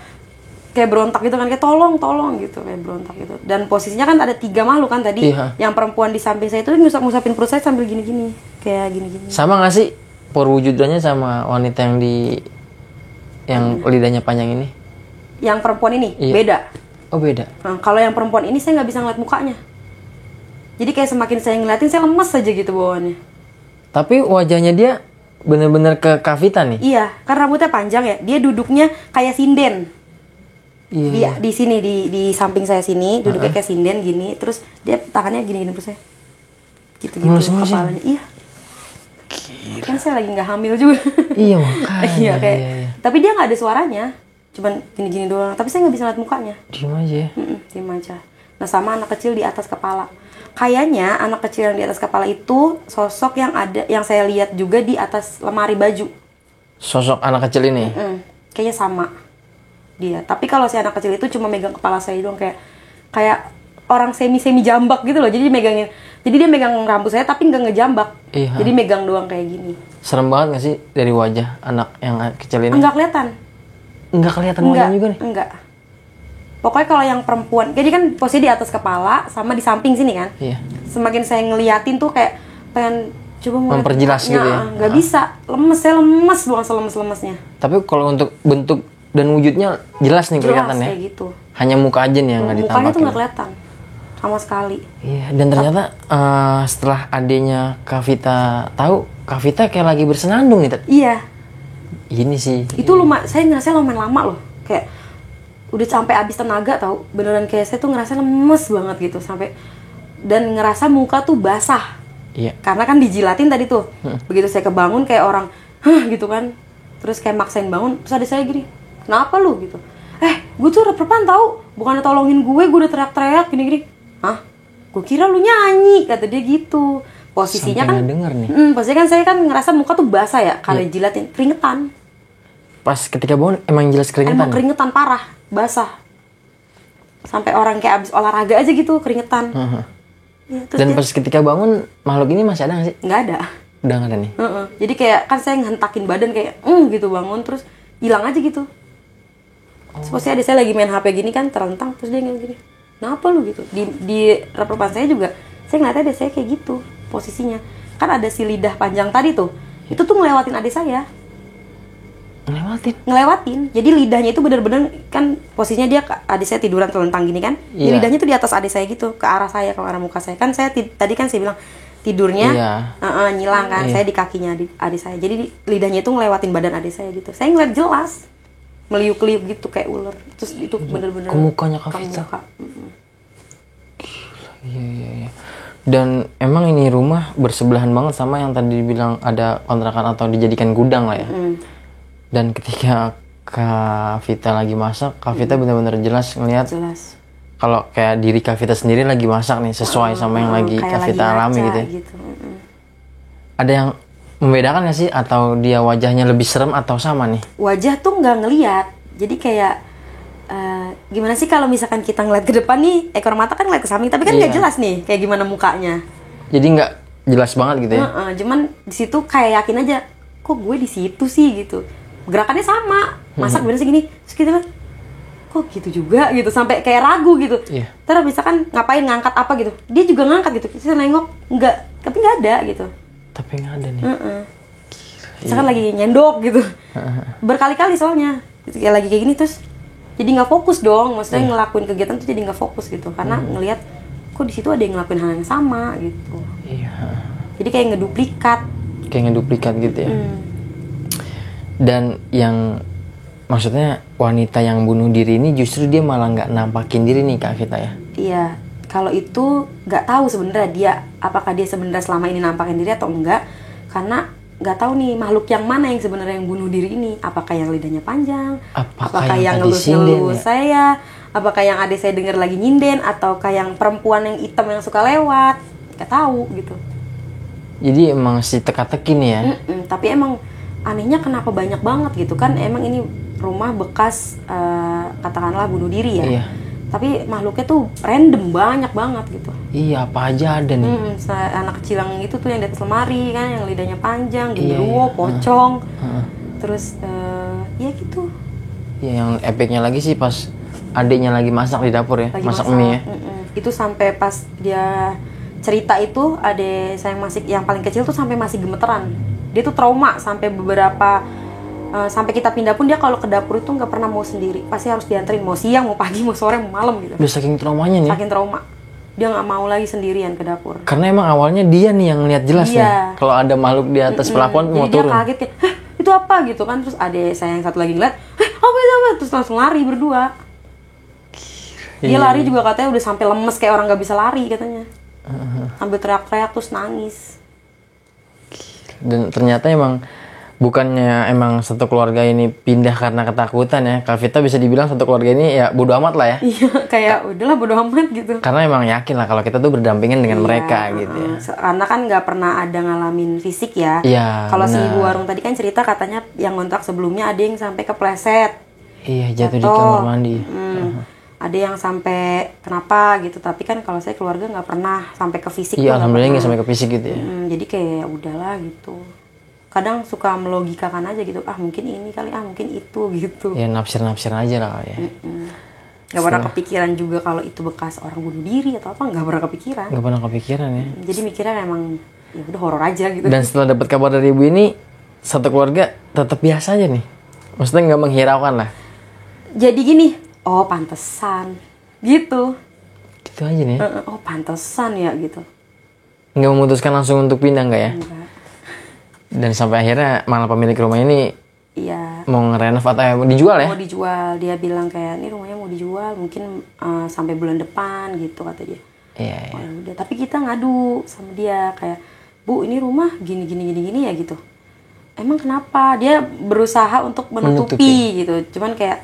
berontak gitu kan, kayak tolong gitu, kayak berontak gitu. Dan posisinya kan ada 3 makhluk kan tadi. Iya. Yang perempuan di samping saya itu ngusap-ngusapin perut saya sambil gini-gini. Kayak gini-gini. Sama gak sih perwujudannya sama wanita yang lidahnya panjang ini? Yang perempuan ini Iya. beda. Oh beda. Nah, kalau yang perempuan ini saya nggak bisa ngeliat mukanya. Jadi kayak semakin saya ngeliatin, saya lemes aja gitu bawaannya. Tapi wajahnya dia bener-bener ke Kak Vita nih? Iya, kan rambutnya panjang ya. Dia duduknya kayak sinden. Iya. Di sini, di samping saya sini, duduknya kayak sinden gini. Terus dia tangannya gini-gini terus saya. Gitu-gitu Ngelus-ngelusin. kepalanya. Iya. Kan saya lagi nggak hamil juga. Iya makanya. Iya, kayak. Iya. Tapi dia nggak ada suaranya. Cuman gini-gini doang. Tapi saya nggak bisa lihat mukanya. Diem aja ya. Diem aja. Nah, sama anak kecil di atas kepala. Kayaknya anak kecil yang di atas kepala itu sosok yang saya lihat juga di atas lemari baju. Sosok anak kecil ini? Kayaknya sama dia. Tapi kalau si anak kecil itu cuma megang kepala saya doang, kayak orang semi jambak gitu loh. Jadi dia megang rambut saya tapi nggak ngejambak. Iya. Jadi megang doang kayak gini. Serem banget gak sih dari wajah anak yang kecil ini? Enggak kelihatan. Enggak kelihatan wajahnya juga nih? Enggak. Pokoknya kalau yang perempuan, jadi kan posisi di atas kepala sama di samping sini kan. Iya. Semakin saya ngeliatin tuh kayak pengen coba mau Memperjelas gitu ya? Nggak bisa, saya lemes banget selemes-lemesnya. Tapi kalau untuk bentuk dan wujudnya jelas nih kelihatan ya? Kayak gitu. Hanya muka aja nih yang nggak Mukanya ditampakin. tuh nggak kelihatan sama sekali. Iya, dan ternyata setelah adenya Kak Vita tahu, Kak Vita kayak lagi bersenandung nih. Iya. Ini sih. Itu saya ngerasa lumayan lama loh. Kayak udah sampai habis tenaga tau. Beneran kayak saya tuh ngerasa lemes banget gitu sampai, dan ngerasa muka tuh basah. Iya. Karena kan dijilatin tadi tuh. Begitu saya kebangun kayak orang, gitu kan. Terus kayak maksain bangun, terus ada saya gini, kenapa lu gitu? Gue tuh rep-repan tau, bukannya tolongin gue udah teriak-teriak gini-gini. Hah? Gue kira lu nyanyi, kata dia gitu. posisinya Sampai kan nggak denger nih. posisinya kan saya kan ngerasa muka tuh basah ya kalau jilatin, keringetan. Pas ketika bangun emang jelas Emang keringetan. keringetan parah, basah. Sampai orang kayak abis olahraga aja gitu keringetan. Ya, terus Dan dia pas ketika bangun makhluk ini masih ada nggak sih? nggak ada. Udah nggak ada nih. Jadi kayak kan saya ngehentakin badan kayak gitu bangun terus hilang aja gitu. Terus posisi adik saya lagi main HP gini kan terlentang terus dia ngeliat gini. Kenapa lu gitu? Di rep-repan saya juga saya ngeliatnya adik saya kayak gitu posisinya. Kan ada si lidah panjang tadi tuh. Itu tuh ngelewatin adik saya. Ngelewatin. Jadi lidahnya itu bener-bener kan posisinya dia adik saya tiduran terlentang gini kan. Jadi Iya. lidahnya tuh di atas adik saya gitu, ke arah saya, ke arah muka saya. Kan saya tadi kan saya bilang tidurnya nyilang kan. Saya di kakinya adik saya. Jadi lidahnya itu ngelewatin badan adik saya gitu. Saya ngeliat jelas. Meliuk-liuk gitu kayak ular. Terus itu bener-bener Ke mukanya Kak Vita. Iya. Dan emang ini rumah bersebelahan banget sama yang tadi dibilang ada kontrakan atau dijadikan gudang lah ya. Dan ketika Kak Vita lagi masak, Kak Vita benar-benar jelas ngelihat Jelas. kalau kayak diri Kak Vita sendiri lagi masak nih sesuai sama yang lagi Kayak Kak lagi Vita alami ngaca gitu ya. gitu. Ada yang membedakan nggak sih atau dia wajahnya lebih serem atau sama nih? Wajah tuh nggak ngeliat. Jadi kayak gimana sih kalau misalkan kita ngeliat ke depan nih, ekor mata kan ngeliat ke samping, tapi kan nggak jelas nih kayak gimana mukanya. Jadi nggak jelas banget gitu ya? Cuman di situ kayak yakin aja, kok gue di situ sih gitu. Gerakannya sama, masak bener sih gini, terus kita kan, kok gitu juga gitu, sampai kayak ragu gitu. Iya. Terus misalkan ngapain ngangkat apa gitu, dia juga ngangkat gitu, kita nengok nggak, tapi nggak ada gitu. Tapi nggak ada nih. Misalkan lagi nyendok gitu, berkali-kali soalnya, kayak lagi kayak gini terus, jadi nggak fokus dong, maksudnya ngelakuin kegiatan tuh jadi nggak fokus gitu, karena ngelihat kok di situ ada yang ngelakuin hal yang sama gitu. Iya. Jadi kayak ngeduplikat. Kayak ngeduplikat gitu ya. Dan yang maksudnya wanita yang bunuh diri ini justru dia malah nggak nampakin diri nih Kak Vita ya? Iya, kalau itu nggak tahu sebenarnya dia apakah dia sebenarnya selama ini nampakin diri atau enggak, karena nggak tahu nih makhluk yang mana yang sebenarnya yang bunuh diri ini. Apakah yang lidahnya panjang? Apakah yang yang tadi ngelus-ngelus sinden ya? saya? Apakah yang adik saya dengar lagi nyinden? Ataukah yang perempuan yang hitam yang suka lewat? Nggak tahu gitu. Jadi emang si teka-teki nih ya? Tapi emang anehnya kenapa banyak banget gitu kan? Emang ini rumah bekas katakanlah bunuh diri ya. Iya. Tapi makhluknya tuh random banyak banget gitu. Iya, apa aja ada nih. Anak kecil yang itu tuh yang di atas lemari kan, yang lidahnya panjang, Iya, genderuwo, iya. pocong. Terus ya gitu. Ya yang epicnya lagi sih pas adiknya lagi masak di dapur ya, Lagi masak mie ya. Itu sampai pas dia cerita itu, adik saya yang paling kecil tuh sampai masih gemeteran. Dia tuh trauma sampai beberapa sampai kita pindah pun dia kalau ke dapur itu nggak pernah mau sendiri, pasti harus dianterin, mau siang, mau pagi, mau sore, mau malam gitu. Udah saking traumanya nih. Saking trauma, dia nggak mau lagi sendirian ke dapur. Karena emang awalnya dia nih yang lihat jelas Iya. nih. Kalau ada makhluk di atas pelafon mau Jadi dia turun. kaget kayak, hah itu apa gitu kan. Terus adik saya yang satu lagi ngeliat, apa itu apa? Terus langsung lari berdua. Dia lari juga katanya udah sampai lemes kayak orang nggak bisa lari katanya. Sambil teriak-teriak terus nangis. Dan ternyata emang bukannya emang satu keluarga ini pindah karena ketakutan ya. Kak Vita bisa dibilang satu keluarga ini ya bodo amat lah ya. Iya, kayak udahlah bodo amat gitu. Karena emang yakin lah kalau kita tuh berdampingan dengan mereka gitu ya. Karena kan nggak pernah ada ngalamin fisik ya. Iya, Kalau si benar. ibu warung tadi kan cerita katanya yang kontrak sebelumnya ada yang sampai kepleset. Iya, jatuh di kamar mandi. Ada yang sampai kenapa gitu, tapi kan kalau saya keluarga nggak pernah sampai ke fisik. Iya, tuh, alhamdulillah nggak pernah. sampai ke fisik gitu ya. Jadi kayak udahlah gitu. Kadang suka melogikakan aja gitu, mungkin ini kali, mungkin itu gitu. Ya nafsir-nafsir aja lah ya. Gak pernah kepikiran juga kalau itu bekas orang bunuh diri atau apa, nggak pernah kepikiran. Nggak pernah kepikiran ya. Jadi mikirnya emang ya udah horor aja gitu. Dan setelah dapat kabar dari ibu ini, satu keluarga tetap biasa aja nih. Maksudnya nggak menghiraukan lah. Jadi gini, oh pantesan gitu. Gitu aja nih. Oh pantesan ya gitu. Nggak memutuskan langsung untuk pindah nggak ya? Enggak. Dan sampai akhirnya malah pemilik rumah ini Iya. mau ngerenov atau mau dijual ya? Mau dijual, dia bilang kayak ini rumahnya mau dijual mungkin sampai bulan depan gitu kata dia. Iya. Oh, ya udah, tapi kita ngadu sama dia kayak, Bu ini rumah gini ya gitu. Emang kenapa? Dia berusaha untuk menutupi gitu. Cuman kayak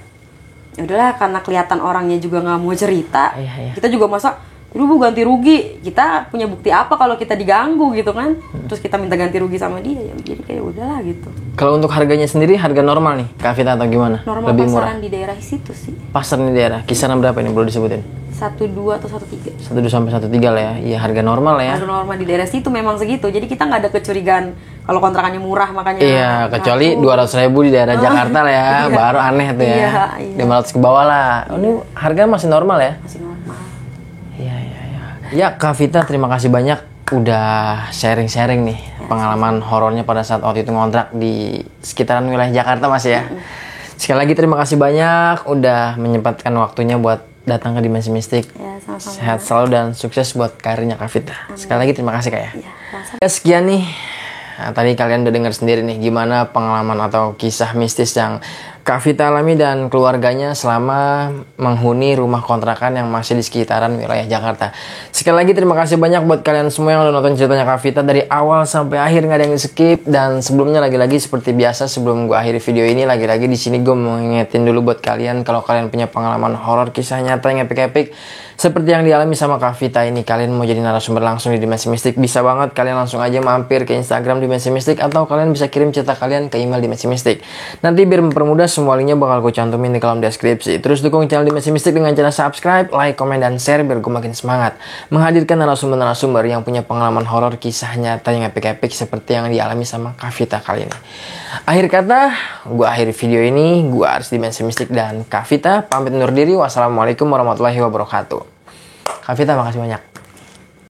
ya udahlah karena kelihatan orangnya juga nggak mau cerita. Iya. Kita juga masa Bu ganti rugi, kita punya bukti apa kalau kita diganggu gitu kan? Terus kita minta ganti rugi sama dia, ya jadi kayak udahlah gitu. Kalau untuk harganya sendiri, harga normal nih Kak Vita atau gimana? Normal Lebih pasaran murah? di daerah situ sih. Pasar di daerah, kisaran berapa ini boleh disebutin? 12 atau 13. 12 sampai 13 lah ya. Iya, harga normal lah ya. Harga normal di daerah situ memang segitu. Jadi kita nggak ada kecurigaan kalau kontrakannya murah makanya. Iya, kecuali 200.000 di daerah Jakarta lah ya, baru aneh tuh ya. Iya. 500 ke bawah lah. Oh, ini harga masih normal ya? Masih normal. Iya. Ya, Kak Vita, terima kasih banyak udah sharing-sharing nih pengalaman horornya pada saat waktu itu ngontrak di sekitaran wilayah Jakarta Mas ya. Sekali lagi terima kasih banyak udah menyempatkan waktunya buat datang ke Dimensi Mistik. Ya, sama-sama. Sehat selalu dan sukses buat karirnya Kak Vita. Sekali lagi terima kasih Kak ya. Iya, sama-sama. Ya, sekian nih. Nah, tadi kalian udah dengar sendiri nih gimana pengalaman atau kisah mistis yang Kak Vita alami dan keluarganya selama menghuni rumah kontrakan yang masih di sekitaran wilayah Jakarta. Sekali lagi terima kasih banyak buat kalian semua yang udah nonton ceritanya Kak Vita dari awal sampai akhir, nggak ada yang di skip. Dan sebelumnya lagi-lagi seperti biasa sebelum gue akhiri video ini, lagi-lagi di sini gue mau ngingetin dulu buat kalian kalau kalian punya pengalaman horor kisah nyata yang epic-epic seperti yang dialami sama Kak Vita ini, kalian mau jadi narasumber langsung di Dimensi Mistik, bisa banget kalian langsung aja mampir ke Instagram Dimensi Mistik atau kalian bisa kirim cerita kalian ke email Dimensi Mistik. Nanti biar mempermudah, semua linknya bakal gue cantumin di kolom deskripsi. Terus dukung channel Dimensi Mistik dengan cara subscribe, like, komen, dan share biar gue makin semangat menghadirkan narasumber-narasumber yang punya pengalaman horor kisah nyata yang epic-epic seperti yang dialami sama Kak Vita kali ini. Akhir kata, gue akhiri video ini. Gue Aris Dimensi Mistik dan Kak Vita pamit undur diri. Wassalamualaikum warahmatullahi wabarakatuh. Kak Vita, makasih banyak.